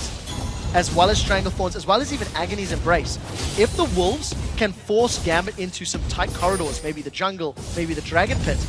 as well as Stranglethorns, as well as even Agony's Embrace, if the Wolves can force Gambit into some tight corridors, maybe the jungle, maybe the Dragon Pit,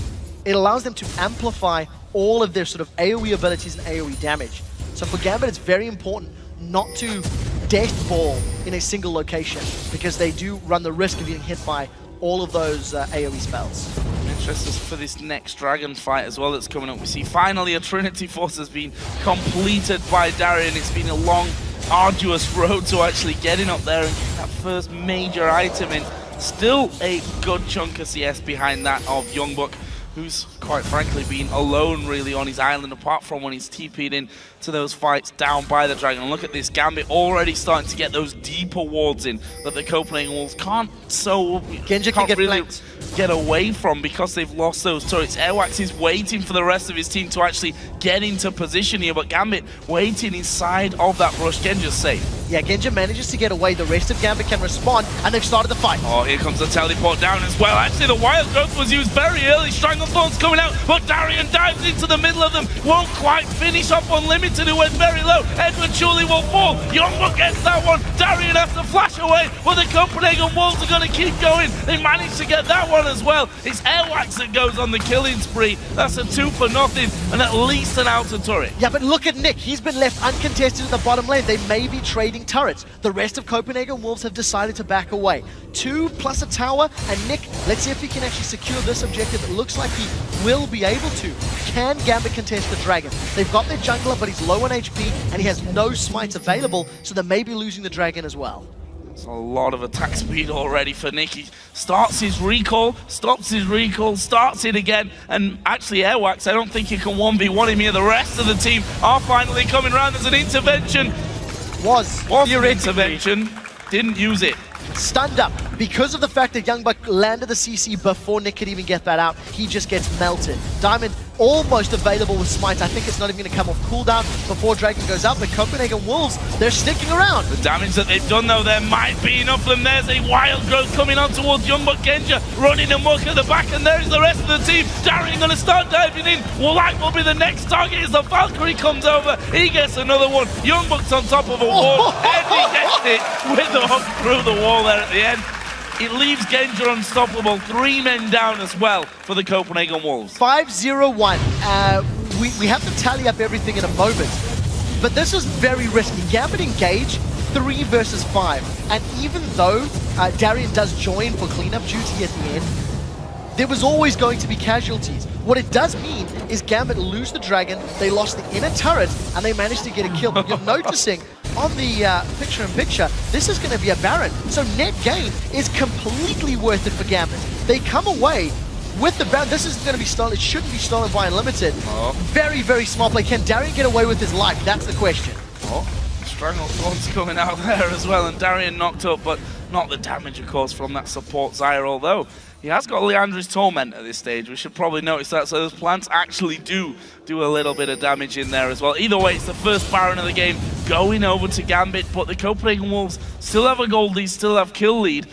it allows them to amplify all of their sort of AoE abilities and AoE damage. So for Gambit, it's very important not to death ball in a single location, because they do run the risk of getting hit by all of those AoE spells. Interested for this next dragon fight as well that's coming up. We see finally a Trinity Force has been completed by Darien. It's been a long, arduous road to actually getting up there and getting that first major item in. Still a good chunk of CS behind that of Youngbuck. who's quite frankly been alone really on his island, apart from when he's TP'd in to those fights down by the Dragon. And look at this, Gambit already starting to get those deeper wards in that the Copenhagen Wolves can't Genja can get really flanked. get away from because they've lost those turrets. Airwax is waiting for the rest of his team to actually get into position here, but Gambit waiting inside of that brush. Genja's safe. Yeah, Genja manages to get away. The rest of Gambit can respond, and they've started the fight. Oh, here comes the teleport down as well. Actually, the Wild Growth was used very early. Stranglethorn's coming out, but Darian dives into the middle of them. Won't quite finish off Unlimited, who went very low. Edward surely will fall. Youngbuck gets that one. Darian has to flash away, but the Copenhagen Wolves are going to keep going. They managed to get that one as well. It's Airwax that goes on the killing spree. That's a 2 for nothing, and at least an outer turret. Yeah, but look at Nick. He's been left uncontested in the bottom lane. They may be trading turrets. The rest of Copenhagen Wolves have decided to back away. 2 plus a tower, and Nick, let's see if he can actually secure this objective. It looks like he will be able to. Can Gambit contest the Dragon? They've got their jungler, but he's low on HP, and he has no smites available, so they may be losing the Dragon as well. It's a lot of attack speed already for Nick. He starts his recall, stops his recall, starts it again, and actually Airwax, I don't think you can 1v1 him here. The rest of the team are finally coming around. There's an intervention. Was Your intervention, didn't use it. Stunned up because of the fact that Youngbuck landed the CC before Nick could even get that out. He just gets melted. Diamond almost available with Smite. I think it's not even going to come off cooldown before Dragon goes out, but Copenhagen Wolves, they're sticking around. The damage that they've done though, there might be enough for them. There's a Wild Growth coming on towards Youngbuck. Genja running amok at the back, and there's the rest of the team. Darian going to start diving in. Light will be the next target as the Valkyrie comes over. He gets another one. Youngbuck's on top of a wall, and he gets it with the hook through the wall there at the end. It leaves Genja unstoppable. 3 men down as well for the Copenhagen Wolves. 5-0-1. We have to tally up everything in a moment, but this is very risky. Gambit engage 3 versus 5, and even though Darian does join for cleanup duty at the end, there was always going to be casualties. What it does mean is Gambit lose the Dragon, they lost the inner turret, and they managed to get a kill. But you're noticing on the picture-in-picture, this is going to be a Baron. So net gain is completely worth it for Gambit. They come away with the Baron. This isn't going to be stolen. It shouldn't be stolen by Unlimited. Very, very smart play. Can Darian get away with his life? That's the question. Stranglethorn's coming out there as well, and Darian knocked up, but not the damage, of course, from that support Zyra, although he has got Leandri's Torment at this stage. We should probably notice that, so those plants actually do a little bit of damage in there as well. Either way, it's the first Baron of the game going over to Gambit, but the Copenhagen Wolves still have a gold lead, still have kill lead,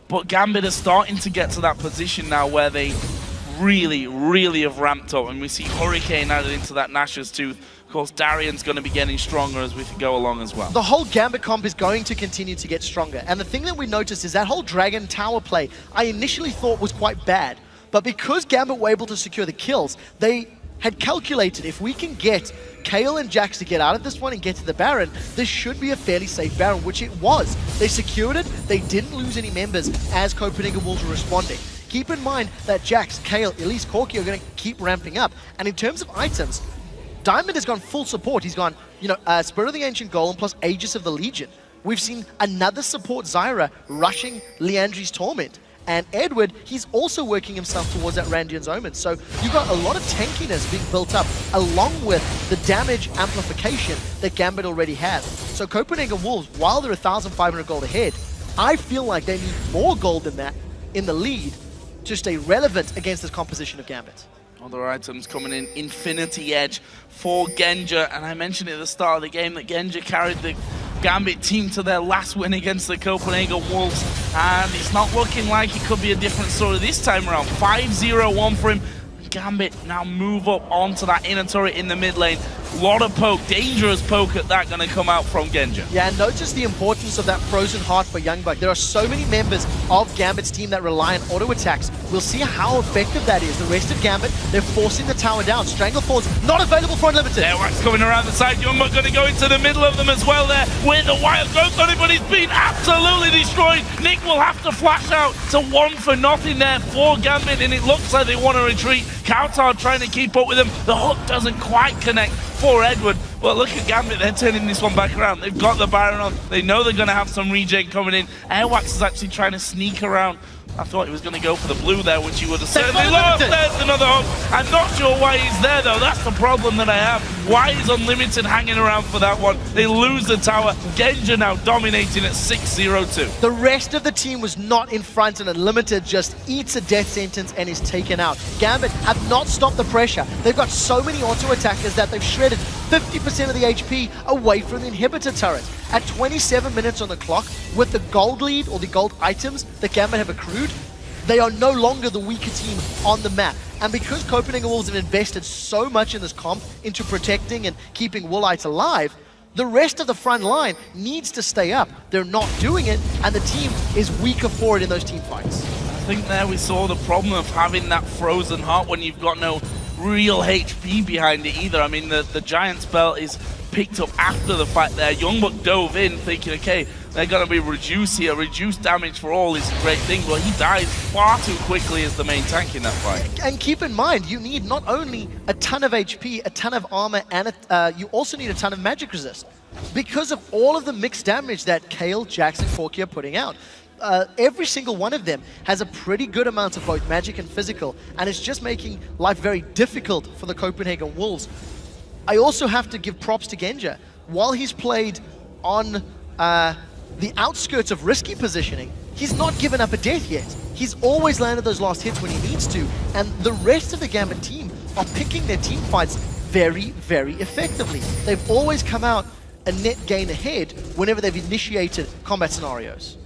but Gambit is starting to get to that position now where they really, really have ramped up, and we see Hurricane added into that Nashor's Tooth. Of course, Darian's going to be getting stronger as we go along as well. The whole Gambit comp is going to continue to get stronger. And the thing that we noticed is that whole Dragon Tower play, I initially thought was quite bad. But because Gambit were able to secure the kills, they had calculated if we can get Kayle and Jax to get out of this one and get to the Baron, this should be a fairly safe Baron, which it was. They secured it, they didn't lose any members as Copenhagen Wolves were responding. Keep in mind that Jax, Kayle, Elise, Corki are going to keep ramping up. And in terms of items, Diamond has gone full support. He's gone, Spirit of the Ancient Golem plus Aegis of the Legion. We've seen another support Zyra rushing Leandri's Torment. And Edward, he's also working himself towards that Randian's Omen. So you've got a lot of tankiness being built up along with the damage amplification that Gambit already has. So Copenhagen Wolves, while they're 1,500 gold ahead, I feel like they need more gold than that in the lead to stay relevant against this composition of Gambit. Other items coming in, Infinity Edge for Genja, and I mentioned at the start of the game that Genja carried the Gambit team to their last win against the Copenhagen Wolves, and it's not looking like it could be a different story this time around. 5-0-1 for him. Gambit now move up onto that inner turret in the mid lane. A lot of poke, dangerous poke at that going to come out from Genja. Yeah, and notice the importance of that Frozen Heart for Youngbuck. There are so many members of Gambit's team that rely on auto attacks. We'll see how effective that is. The rest of Gambit, they're forcing the tower down. Stranglethorn's not available for Unlimited. Airwax coming around the side. Youngbuck going to go into the middle of them as well there with a Wild Growth on it, but he's been absolutely destroyed. Nick will have to flash out to 1 for nothing there for Gambit, and it looks like they want to retreat. Kautar trying to keep up with them. The hook doesn't quite connect for Edward. But look at Gambit, they're turning this one back around. They've got the Baron on. They know they're going to have some regen coming in. Airwax is actually trying to sneak around I thought he was going to go for the blue there, which he would have certainly lost. There's another hook. I'm not sure why he's there, though. That's the problem that I have. Why is Unlimited hanging around for that one? They lose the tower. Genja now dominating at 6-0-2. The rest of the team was not in front, and Unlimited just eats a death sentence and is taken out. Gambit have not stopped the pressure. They've got so many auto-attackers that they've shredded 50% of the HP away from the inhibitor turret. At 27 minutes on the clock, with the gold lead or the gold items that Gambit have accrued, they are no longer the weaker team on the map. And because Copenhagen Wolves have invested so much in this comp into protecting and keeping Woolite alive, the rest of the front line needs to stay up. They're not doing it, and the team is weaker for it in those team fights. I think there we saw the problem of having that frozen heart when you've got no real HP behind it either. I mean, the Giant's belt is picked up after the fight there. Youngbuck dove in thinking, okay, they're going to be reduced here. Reduced damage for all is a great thing, but he dies far too quickly as the main tank in that fight. And keep in mind, you need not only a ton of HP, a ton of armor, and you also need a ton of magic resist. Because of all of the mixed damage that Kale, Jax, and Corki are putting out. Every single one of them has a pretty good amount of both magic and physical, and it's just making life very difficult for the Copenhagen Wolves. I also have to give props to Genja. While he's played on the outskirts of risky positioning, he's not given up a death yet. He's always landed those last hits when he needs to, and the rest of the Gambit team are picking their team fights very, very effectively. They've always come out a net gain ahead whenever they've initiated combat scenarios.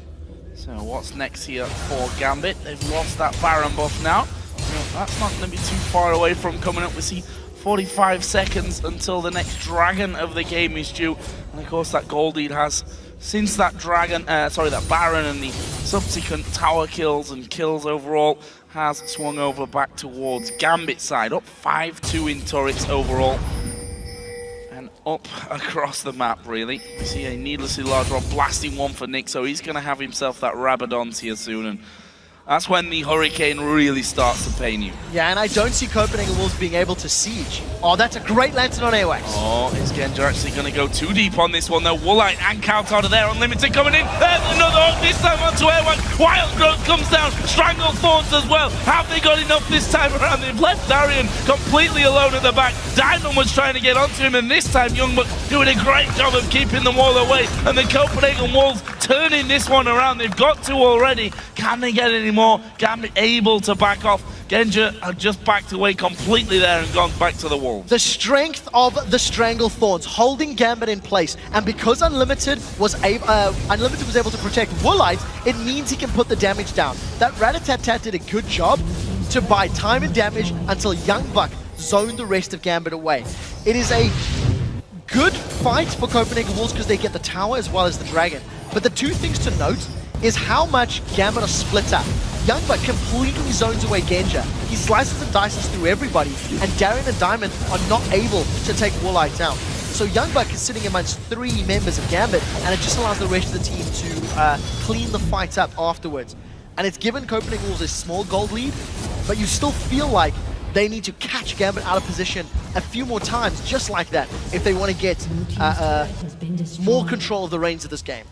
So what's next here for Gambit? They've lost that Baron buff now. Well, that's not going to be too far away from coming up. We see 45 seconds until the next Dragon of the game is due. And of course that Goldie has, since that Dragon, that Baron and the subsequent tower kills and kills overall, has swung over back towards Gambit side. Up 5-2 in turrets overall. Up across the map, really. We see a needlessly large one blasting one for Nick, so he's going to have himself that Rabadon here soon, and that's when the Hurricane really starts to pain you. Yeah, and I don't see Copenhagen Wolves being able to siege. Oh, that's a great lantern on Airwax. Oh, is Genja actually going to go too deep on this one, though? Woolite and Count out of there. Unlimited coming in. There's another hook, this time onto Airwax. Wild Growth comes down. Strangle Thorns as well. Have they got enough this time around? They've left Darian completely alone at the back. Diamond was trying to get onto him, and this time Youngbuck doing a great job of keeping them all away. And the Copenhagen Wolves turning this one around. They've got two already. Can they get any more? Gambit able to back off. Genja had just backed away completely there and gone back to the wall. The strength of the Strangle Thorns holding Gambit in place, and because Unlimited was able to protect Woolite, it means he can put the damage down. That Rat-a-tat-tat did a good job to buy time and damage until Youngbuck zoned the rest of Gambit away. It is a good fight for Copenhagen Wolves because they get the tower as well as the dragon. But the two things to note is how much Gambit are split up. Youngbuck completely zones away Genja. He slices and dices through everybody, and Darren and Diamond are not able to take Woolite out. So Youngbuck is sitting amongst 3 members of Gambit, and it just allows the rest of the team to clean the fight up afterwards. And it's given Copenhagen Wolves a small gold lead, but you still feel like they need to catch Gambit out of position a few more times, just like that, if they want to get more control of the reins of this game.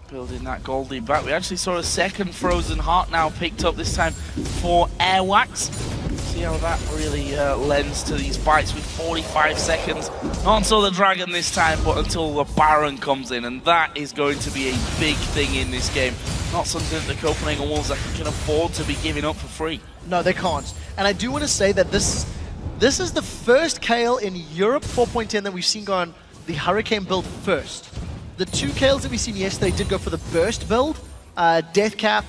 Building that Goldie back. We actually saw a second Frozen Heart now picked up, this time for Airwax. See how that really lends to these fights with 45 seconds. Not until the Dragon this time, but until the Baron comes in, and that is going to be a big thing in this game. Not something that the Copenhagen Wolves can afford to be giving up for free. No, they can't. And I do want to say that this is the first Kale in Europe 4.10 that we've seen go on the Hurricane build first. The 2 Kales that we've seen yesterday did go for the burst build, Death Cap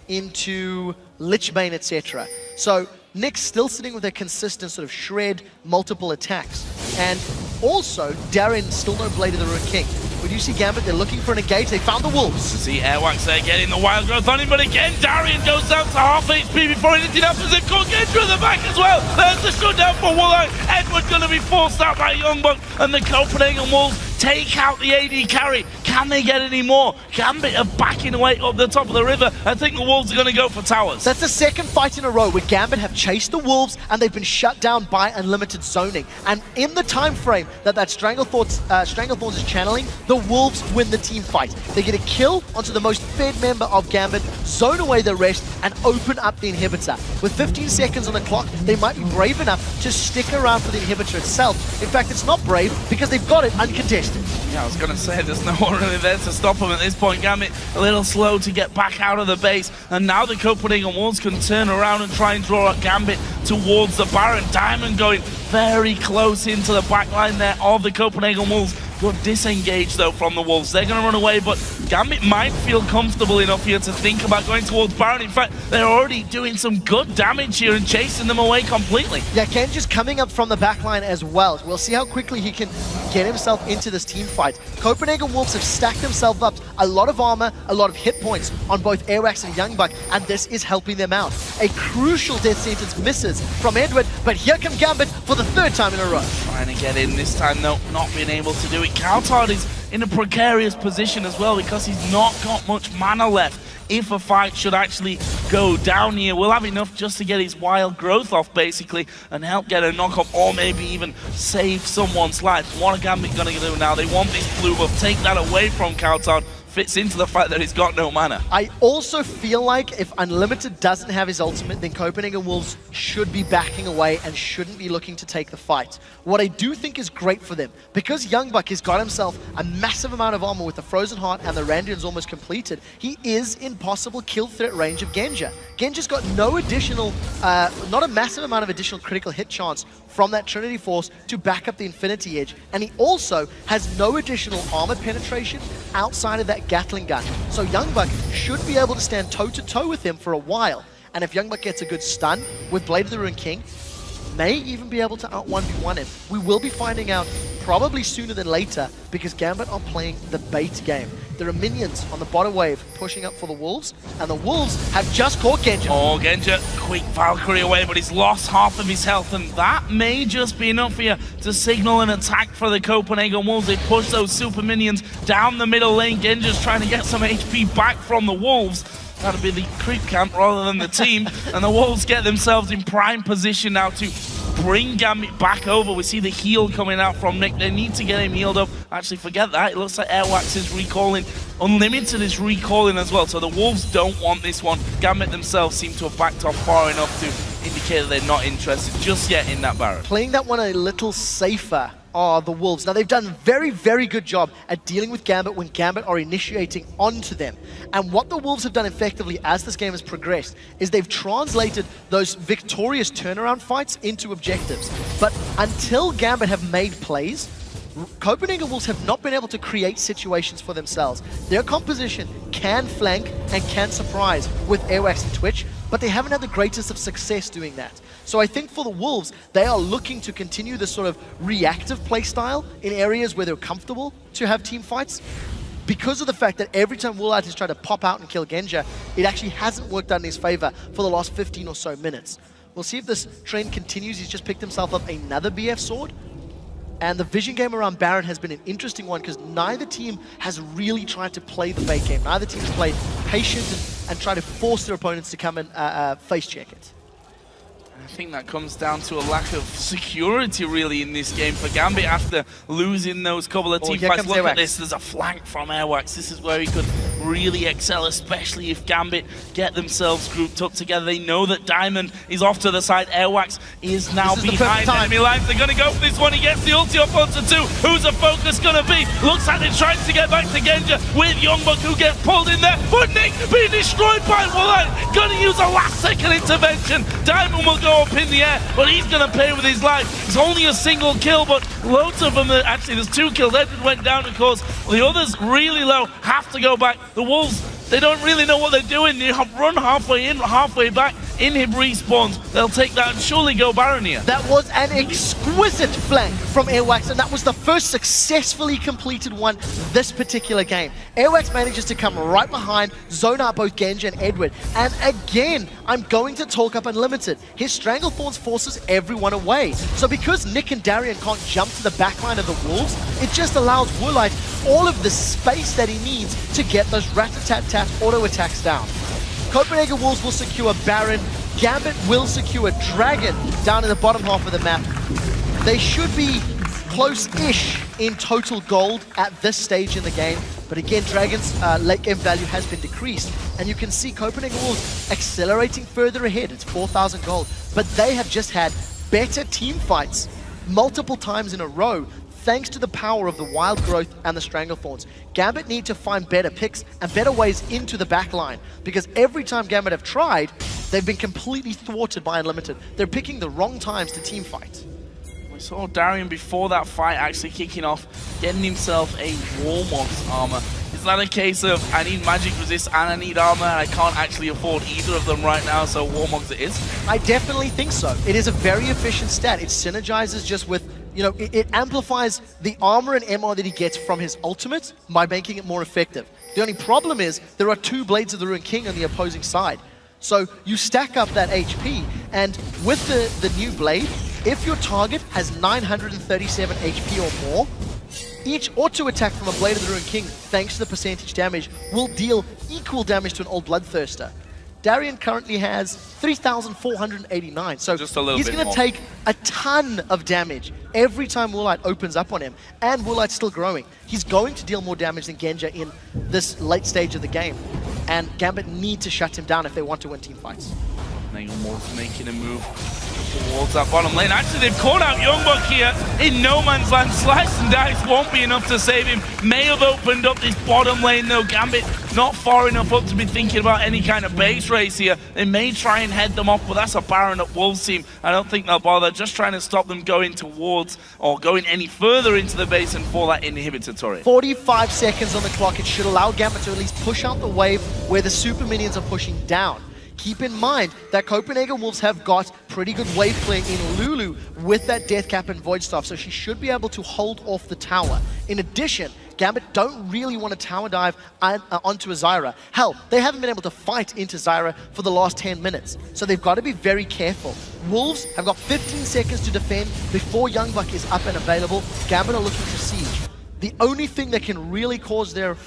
into Lichbane, etc. So Nick's still sitting with a consistent sort of shred, multiple attacks. And also, Darren still no Blade of the Ruined King. When you see Gambit, they're looking for an engage. They found the Wolves. See Airwax there getting the Wild Growth on him, but again, Darian goes down to half HP before anything happens. They've got Genja at the back as well. There's the shutdown for Woolite. Edward's going to be forced out by Youngbuck, and the Copenhagen Wolves take out the AD carry. Can they get any more? Gambit are backing away up the top of the river. I think the Wolves are going to go for towers. That's the second fight in a row where Gambit have chased the Wolves and they've been shut down by unlimited zoning. And in the time frame that Stranglethorns is channeling, the Wolves win the team fight. They get a kill onto the most fed member of Gambit, zone away the rest, and open up the inhibitor. With 15 seconds on the clock, they might be brave enough to stick around for the inhibitor itself. In fact, it's not brave because they've got it uncontested. Yeah, I was going to say, there's no one really there to stop him at this point. Gambit a little slow to get back out of the base, and now the Copenhagen Wolves can turn around and try and draw out Gambit towards the Baron. Diamond going very close into the backline there of the Copenhagen Wolves. Good disengage though from the Wolves. They're going to run away, but Gambit might feel comfortable enough here to think about going towards Baron. In fact, they're already doing some good damage here and chasing them away completely. Yeah, Genji's coming up from the backline as well. We'll see how quickly he can get himself into this team fight. Copenhagen Wolves have stacked themselves up a lot of armor, a lot of hit points on both Airwax and Youngbuck, and this is helping them out. A crucial death sentence misses from Edward, but here comes Gambit for the third time in a row. Trying to get in this time though, not being able to do it. Coulthard is in a precarious position as well because he's not got much mana left. If a fight should actually go down here, we'll have enough just to get his wild growth off basically and help get a knock-off or maybe even save someone's life. What are Gambit going to do now? They want this blue buff, take that away from Coulthard. Fits into the fact that he's got no mana. I also feel like if Unlimited doesn't have his ultimate, then Copenhagen Wolves should be backing away and shouldn't be looking to take the fight. What I do think is great for them, because Youngbuck has got himself a massive amount of armor with the Frozen Heart and the Randians almost completed, he is in possible kill threat range of Genja. Genja's got no additional, not a massive amount of additional critical hit chance from that Trinity Force to back up the Infinity Edge, and he also has no additional armor penetration outside of that Gatling gun. So Youngbuck should be able to stand toe-to-toe with him for a while, and if Youngbuck gets a good stun with Blade of the Ruined King, may even be able to out 1v1 him. We will be finding out probably sooner than later because Gambit are playing the bait game. There are minions on the bottom wave pushing up for the Wolves, and the Wolves have just caught Genja. Oh, Genja, quick Valkyrie away, but he's lost half of his health, and that may just be enough here to signal an attack for the Copenhagen Wolves. They push those super minions down the middle lane. Genja's trying to get some HP back from the Wolves. That'll be the creep camp rather than the team, and the Wolves get themselves in prime position now to bring Gambit back over. We see the heal coming out from Nick. They need to get him healed up. Actually, forget that. It looks like Airwax is recalling. Unlimited is recalling as well, so the Wolves don't want this one. Gambit themselves seem to have backed off far enough to indicate that they're not interested just yet in that Baron. Playing that one a little safer are the Wolves. Now, they've done a very, very good job at dealing with Gambit when Gambit are initiating onto them. And what the Wolves have done effectively as this game has progressed is they've translated those victorious turnaround fights into objectives. But until Gambit have made plays, Copenhagen Wolves have not been able to create situations for themselves. Their composition can flank and can surprise with Airwax and Twitch, but they haven't had the greatest of success doing that. So I think for the Wolves, they are looking to continue this sort of reactive play style in areas where they're comfortable to have team fights. Because of the fact that every time Woolite has tried to pop out and kill Genja, it actually hasn't worked out in his favor for the last 15 or so minutes. We'll see if this trend continues. He's just picked himself up another BF sword. And the vision game around Baron has been an interesting one because neither team has really tried to play the bait game. Neither team has played patient and try to force their opponents to come and face check it. I think that comes down to a lack of security, really, in this game for Gambit after losing those couple of team fights. Look at this, there's a flank from Airwax. This is where he could really excel, especially if Gambit get themselves grouped up together. They know that Diamond is off to the side. Airwax is now behind enemy lines. They're going to go for this one. He gets the ulti up onto two. Who's the focus going to be? Looks like they're trying to get back to Genja with Youngbuck, who gets pulled in there. But Nick being destroyed by Woolite. Going to use a last-second intervention. Diamond will go up in the air, but he's going to pay with his life. It's only a single kill, but loads of them, actually there's two kills. Edward went down, of course. The others really low, have to go back. The Wolves, they don't really know what they're doing. They have run halfway in, halfway back. Inhib respawns. They'll take that and surely go Baron here. That was an exquisite flank from Airwax, and that was the first successfully completed one this particular game. Airwax manages to come right behind, zone out both Genja and Edward. And again, I'm going to talk up Unlimited. His Stranglethorns forces everyone away. So because Nick and Darian can't jump to the backline of the Wolves, it just allows Woolite all of the space that he needs to get those rat-a-tat-tat auto-attacks down. Copenhagen Wolves will secure Baron. Gambit will secure Dragon down in the bottom half of the map. They should be close-ish in total gold at this stage in the game. But again, Dragon's late game value has been decreased. And you can see Copenhagen Wolves accelerating further ahead. It's 4,000 gold. But they have just had better team fights multiple times in a row, thanks to the power of the Wild Growth and the Stranglethorns. Gambit need to find better picks and better ways into the back line, because every time Gambit have tried, they've been completely thwarted by Unlimited. They're picking the wrong times to team fight. We saw Darian before that fight actually kicking off, getting himself a Warmox armor. Is that a case of, I need magic resist and I need armor, and I can't actually afford either of them right now, so Warmox it is? I definitely think so. It is a very efficient stat. It synergizes just with, you know, it amplifies the armor and MR that he gets from his ultimate by making it more effective. The only problem is there are 2 Blades of the Ruined King on the opposing side. So you stack up that HP, and with the new blade, if your target has 937 HP or more, each auto attack from a Blade of the Ruined King, thanks to the percentage damage, will deal equal damage to an old Bloodthirster. Darian currently has 3,489, so he's going to take a ton of damage every time Woolite opens up on him, and Woolite's still growing. He's going to deal more damage than Genja in this late stage of the game, and Gambit need to shut him down if they want to win team fights. Wolves making a move towards that bottom lane. Actually, they've caught out Youngbuck here in no man's land. Slice and dice won't be enough to save him. May have opened up this bottom lane though. Gambit not far enough up to be thinking about any kind of base race here. They may try and head them off, but that's a Baron up Wolves team. I don't think they'll bother. Just trying to stop them going towards or going any further into the base and for that inhibitor turret. 45 seconds on the clock. It should allow Gambit to at least push out the wave where the super minions are pushing down. Keep in mind that Copenhagen Wolves have got pretty good wave play in Lulu with that Death Cap and Void Staff, so she should be able to hold off the tower. In addition, Gambit don't really want to tower dive onto a Zyra. Hell, they haven't been able to fight into Zyra for the last 10 minutes, so they've got to be very careful. Wolves have got 15 seconds to defend before Youngbuck is up and available. Gambit are looking to siege. The only thing that can really cause them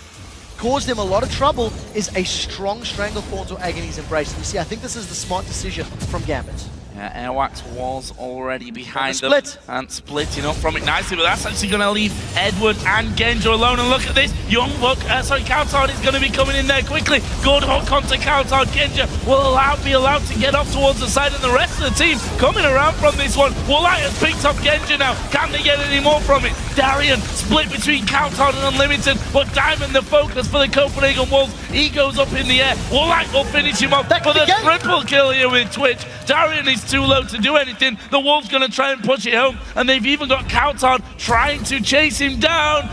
a lot of trouble is a strong Stranglethorns or Agony's Embrace. And you see, I think this is the smart decision from Gambit. Yeah, Airwax was already behind them and splitting up from it nicely, but that's actually going to leave Edward and Genja alone. And look at this, Kautarn is going to be coming in there quickly. Good hook onto Kautarn. Genja will be allowed to get off towards the side, and the rest of the team coming around from this one. Woolite has picked up Genja now. Can they get any more from it? Darian split between Kautarn and Unlimited, but Diamond the focus for the Copenhagen Wolves. He goes up in the air. Woolite will finish him off for the triple kill here with Twitch. Darian is too low to do anything. The Wolves going to try and push it home, and they've even got Kautarn trying to chase him down.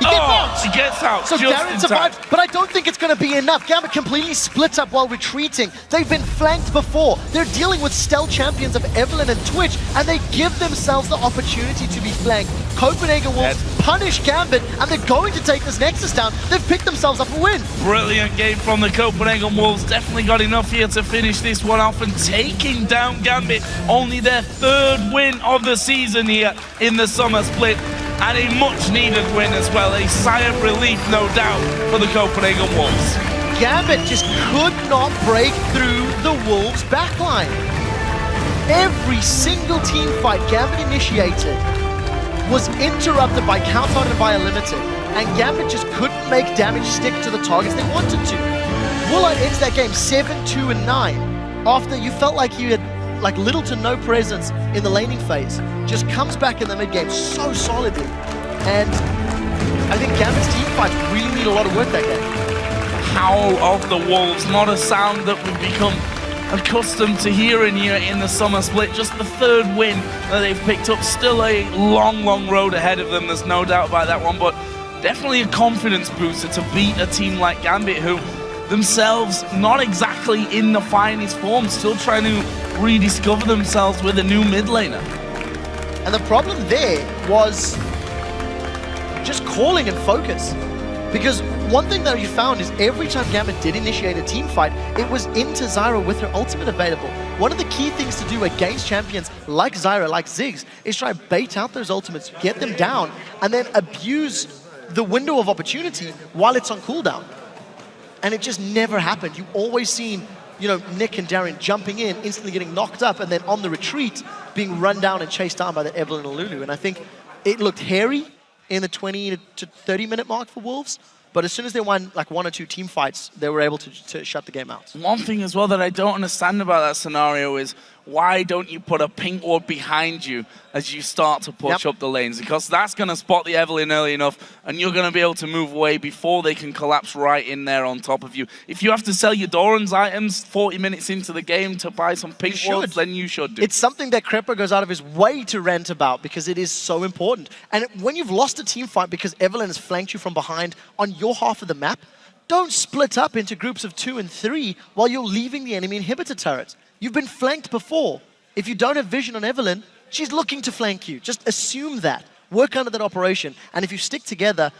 He gets out. So Darian survived, but I don't think it's going to be enough. Gambit completely splits up while retreating. They've been flanked before. They're dealing with stealth champions of Evelyn and Twitch, and they give themselves the opportunity to be flanked. Copenhagen Wolves punish Gambit, and they're going to take this Nexus down. They've picked themselves up a win. Brilliant game from the Copenhagen Wolves. Definitely got enough here to finish this one off and taking down Gambit. Only their 3rd win of the season here in the summer split. And a much-needed win as well. A sigh of relief, no doubt, for the Copenhagen Wolves. Gambit just could not break through the Wolves' backline. Every single team fight Gambit initiated was interrupted by Kautarn and by Unlimited, and Gambit just couldn't make damage stick to the targets they wanted to. Woolite ends that game 7-2-9 after you felt like you had little to no presence in the laning phase. Just comes back in the mid game so solidly, and I think Gambit's team fights really need a lot of work that game. Howl of the Wolves, not a sound that we've become accustomed to hearing here in the summer split. Just the 3rd win that they've picked up. Still a long road ahead of them, there's no doubt about that one, but definitely a confidence booster to beat a team like Gambit, who themselves not exactly in the finest form, still trying to rediscover themselves with a new mid laner. And the problem there was just calling and focus. Because one thing that you found is every time Gambit did initiate a team fight, it was into Zyra with her ultimate available. One of the key things to do against champions like Zyra, like Ziggs, is try to bait out those ultimates, get them down, and then abuse the window of opportunity while it's on cooldown. And it just never happened. You always seen, you know, Nick and Darren jumping in, instantly getting knocked up, and then on the retreat, being run down and chased down by the Evelynn and Lulu. And I think it looked hairy in the 20 to 30 minute mark for Wolves. But as soon as they won like 1 or 2 team fights, they were able to shut the game out. One thing as well that I don't understand about that scenario is why don't you put a pink ward behind you as you start to push up the lanes? Because that's going to spot the Evelynn early enough, and you're going to be able to move away before they can collapse right in there on top of you. If you have to sell your Doran's items 40 minutes into the game to buy some pink wards, then you should do. It's something that Crepper goes out of his way to rant about because it is so important. And when you've lost a team fight because Evelynn has flanked you from behind on your half of the map, don't split up into groups of 2 and 3 while you're leaving the enemy inhibitor turret. You've been flanked before. If you don't have vision on Evelynn, she's looking to flank you. Just assume that. Work under that operation. And if you stick together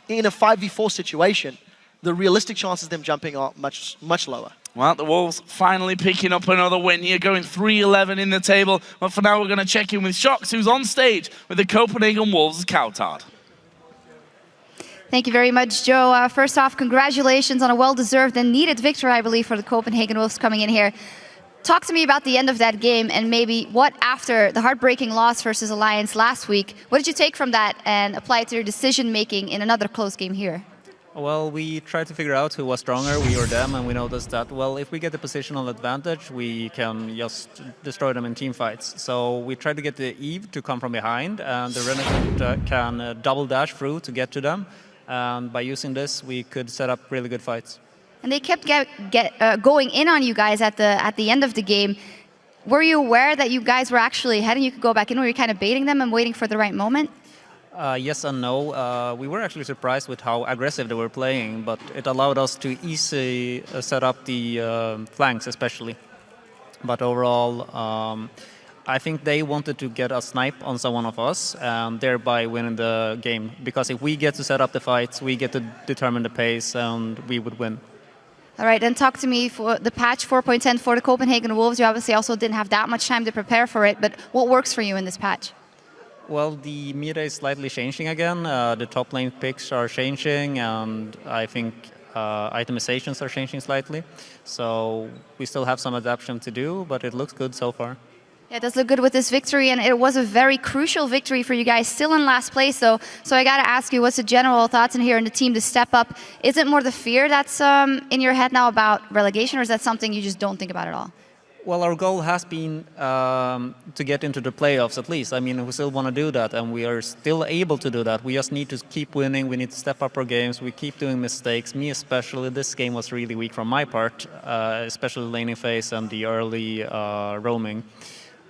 in a 5v4 situation, the realistic chances of them jumping are much, much lower. Well, the Wolves finally picking up another win here, going 3-11 in the table. But for now, we're going to check in with Shox, who's on stage with the Copenhagen Wolves' Coutard. Thank you very much, Joe. First off, congratulations on a well-deserved and needed victory, I believe, for the Copenhagen Wolves coming in here. Talk to me about the end of that game and maybe what, after the heartbreaking loss versus Alliance last week, what did you take from that and apply it to your decision-making in another close game here? Well, we tried to figure out who was stronger, we or them, and we noticed that, well, if we get the positional advantage, we can just destroy them in team fights. So we tried to get the Eve to come from behind, and the Renekton can double dash through to get to them. And by using this, we could set up really good fights. And they kept going in on you guys at the end of the game. Were you aware that you guys were actually ahead and you could go back in? Were you kind of baiting them and waiting for the right moment? Yes and no. We were actually surprised with how aggressive they were playing, but it allowed us to easily set up the flanks especially. But overall, I think they wanted to get a snipe on someone of us and thereby winning the game. Because if we get to set up the fights, we get to determine the pace and we would win. All right, then talk to me for the patch 4.10 for the Copenhagen Wolves. You obviously also didn't have that much time to prepare for it, but what works for you in this patch? Well, the meta is slightly changing again. The top lane picks are changing, and I think itemizations are changing slightly. So we still have some adaptation to do, but it looks good so far. Yeah, it does look good with this victory, and it was a very crucial victory for you guys, still in last place, though. So I got to ask you, what's the general thoughts in here in the team to step up? Is it more the fear that's in your head now about relegation, or is that something you just don't think about at all? Well, our goal has been to get into the playoffs at least. I mean, we still want to do that, and we are still able to do that. We just need to keep winning. We need to step up our games. We keep doing mistakes. Me especially, this game was really weak from my part, especially laning phase and the early roaming.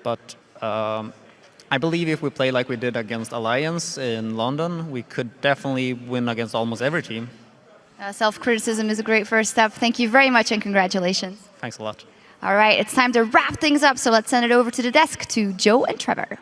But I believe if we play like we did against Alliance in London, we could definitely win against almost every team. Self-criticism is a great first step. Thank you very much and congratulations. Thanks a lot. All right, it's time to wrap things up, so let's send it over to the desk to Joe and Trevor.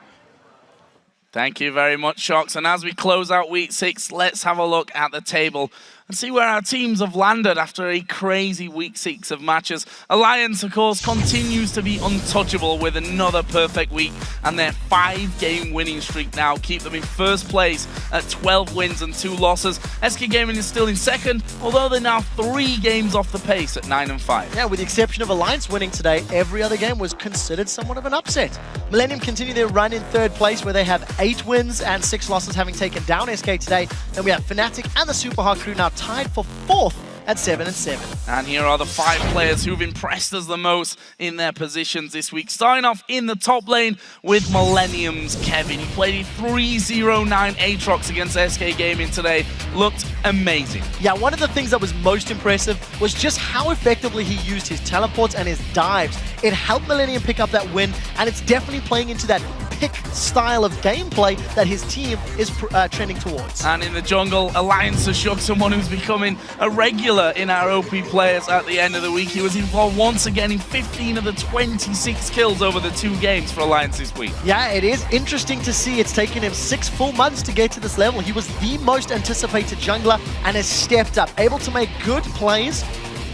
Thank you very much, Shox. And as we close out week 6, let's have a look at the table and see where our teams have landed after a crazy week 6 of matches. Alliance, of course, continues to be untouchable with another perfect week, and their 5-game winning streak now keep them in first place at 12 wins and 2 losses. SK Gaming is still in second, although they're now 3 games off the pace at 9 and 5. Yeah, with the exception of Alliance winning today, every other game was considered somewhat of an upset. Millennium continue their run in third place, where they have 8 wins and 6 losses, having taken down SK today. Then we have Fnatic and the Super Hard crew now tied for 4th at 7 and 7. And here are the 5 players who've impressed us the most in their positions this week. Starting off in the top lane with Millennium's Kevin. He played a 3-0-9 Aatrox against SK Gaming today. Looked amazing. Yeah, one of the things that was most impressive was just how effectively he used his teleports and his dives. It helped Millennium pick up that win, and it's definitely playing into that pick style of gameplay that his team is trending towards. And in the jungle, Alliance has shook someone who's becoming a regular in our OP players at the end of the week. He was involved once again in 15 of the 26 kills over the 2 games for Alliance this week. Yeah, it is interesting to see it's taken him 6 full months to get to this level. He was the most anticipated jungler and has stepped up, able to make good plays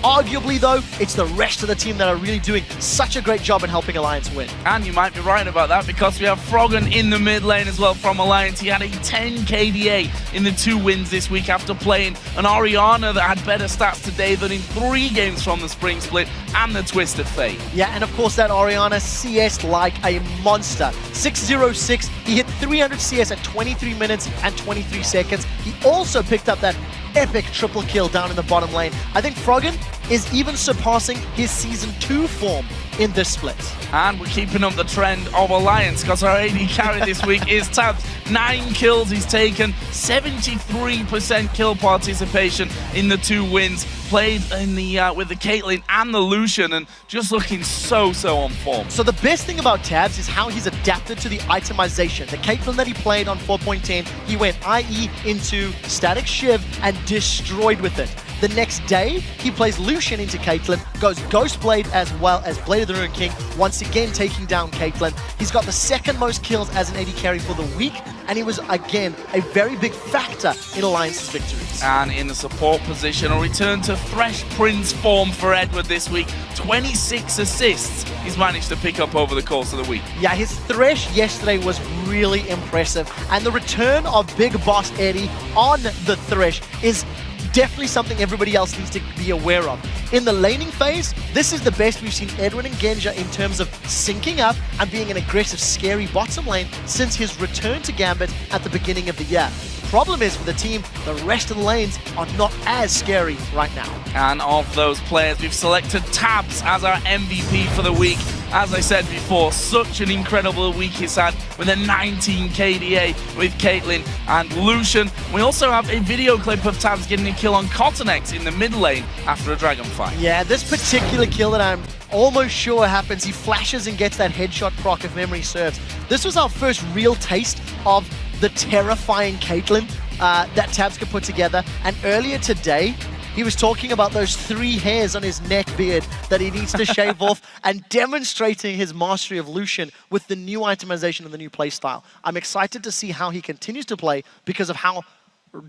Arguably, though, it's the rest of the team that are really doing such a great job in helping Alliance win. And you might be right about that because we have Froggen in the mid lane as well from Alliance. He had a 10 KDA in the 2 wins this week after playing an Orianna that had better stats today than in 3 games from the Spring Split and the Twisted Fate. Yeah, and of course that Orianna CS like a monster. 606, he hit 300 CS at 23 minutes and 23 seconds. He also picked up that epic triple kill down in the bottom lane. I think Froggen is even surpassing his Season 2 form in this split. And we're keeping up the trend of Alliance because our AD carry this week is Tabs. 9 kills he's taken, 73% kill participation in the 2 wins. Played in the with the Caitlyn and the Lucian and just looking so on form. So the best thing about Tabs is how he's adapted to the itemization. The Caitlyn that he played on 4.10, he went IE into Static Shiv and destroyed with it. The next day, he plays Lucian into Caitlyn, goes Ghostblade as well as Blade of the Ruined King, once again taking down Caitlyn. He's got the 2nd most kills as an AD carry for the week, and he was, again, a very big factor in Alliance's victories. And in the support position, a return to Thresh Prince form for Edward this week. 26 assists he's managed to pick up over the course of the week. Yeah, his Thresh yesterday was really impressive, and the return of Big Boss Eddie on the Thresh is definitely something everybody else needs to be aware of. In the laning phase, this is the best we've seen Edwin and Genja in terms of syncing up and being an aggressive, scary bottom lane since his return to Gambit at the beginning of the year. The problem is for the team, the rest of the lanes are not as scary right now. And of those players, we've selected Tabs as our MVP for the week. As I said before, such an incredible week he's had with a 19 KDA with Caitlyn and Lucian. We also have a video clip of Tabs getting a kill on Cottonex in the mid lane after a dragon fight. Yeah, this particular kill that I'm almost sure happens, he flashes and gets that headshot proc if memory serves. This was our first real taste of the terrifying Caitlyn that Tabs could put together. And earlier today, he was talking about those 3 hairs on his neck beard that he needs to shave off and demonstrating his mastery of Lucian with the new itemization and the new playstyle. I'm excited to see how he continues to play because of how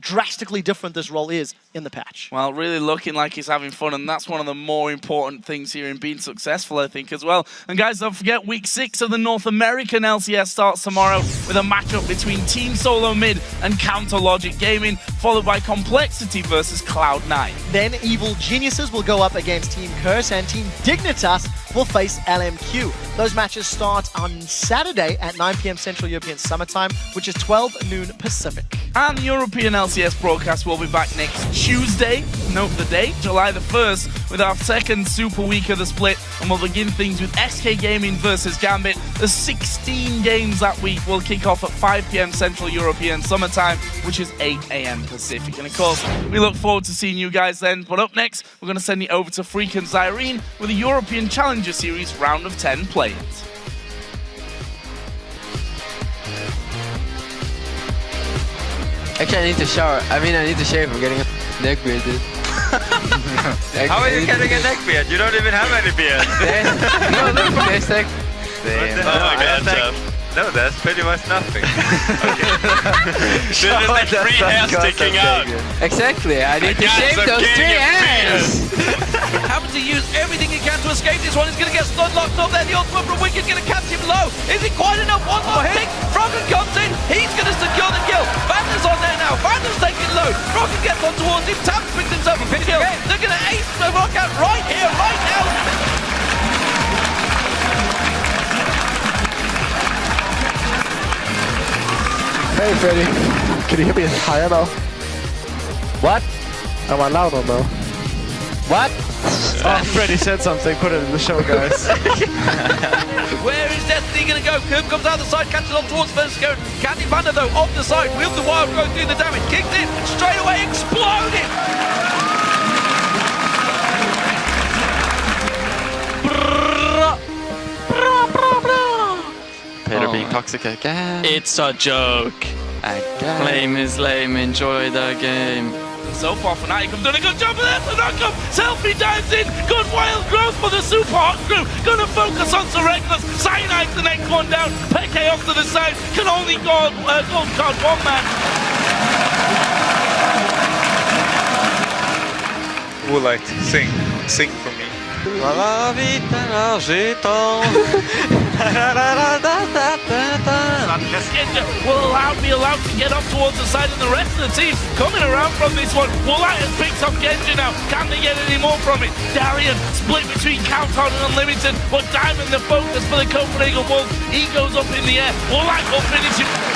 drastically different this role is in the patch. Well, really looking like he's having fun, and that's one of the more important things here in being successful, I think, as well. And guys, don't forget, week 6 of the North American LCS starts tomorrow with a matchup between Team Solo Mid and Counter Logic Gaming, followed by Complexity versus Cloud9. Then Evil Geniuses will go up against Team Curse, and Team Dignitas will face LMQ. Those matches start on Saturday at 9 PM Central European Summer Time, which is 12 noon Pacific. And the European LCS broadcast will be back next Tuesday, note the date, July the 1st, with our 2nd Super Week of the split, and we'll begin things with SK Gaming versus Gambit. The 16 games that week will kick off at 5 PM Central European Summer Time, which is 8 AM Pacific. And of course, we look forward to seeing you guys then. But up next, we're going to send you over to Freak and Zyrene with the European Challenger Series round of 10 play-ins. Actually, I need to shower. I need to shave. I'm getting a neck beard, dude. How are you getting a neck beard? You don't even have any beard. No, look, there's like... Oh my god, Jeff. No, that's pretty much nothing. There's like 3 hairs sticking out. Exactly, I need to shave those 3 hairs. Having to use everything he can to escape this one. He's going to get stun locked up there. The ultimate from Wicked going to catch him low. Is it quite enough? One more hit. Froggen comes in. He's going to secure the kill. Vander's on there now. Vander's taking low. Froggen gets on towards him. Tabs picks himself a kill. They're going to ace the knockout right here, right now. Hey Freddy, can you hear me higher now? What? Am I loud or no? What? Oh, Freddy said something, put it in the show, guys. Where is Destiny going to go? Coop comes out the side, catches on towards Vertigo. Candy Vander though, off the side, wields the wild growth, doing the damage, kicks in, and straight away exploding! Peter being toxic again. It's a joke. Again. Lame is lame, enjoy the game. So far, Fnatic have done a good job of that. The knockup, selfie dives in. Good wild growth for the Super Hot crew. Gonna focus on Serectus. Cyanide's the next one down. Peke off to the side. Can only go card 1 man. Woolite, sing for me. La vita l'agitano. Will be allowed to get up towards the side, and the rest of the team coming around from this one. Woolite has picked up Genji now. Can they get any more from it? Darian split between Countdown and Unlimited, but Diamond the focus for the Copenhagen Wolves. He goes up in the air. Woolite will finish it.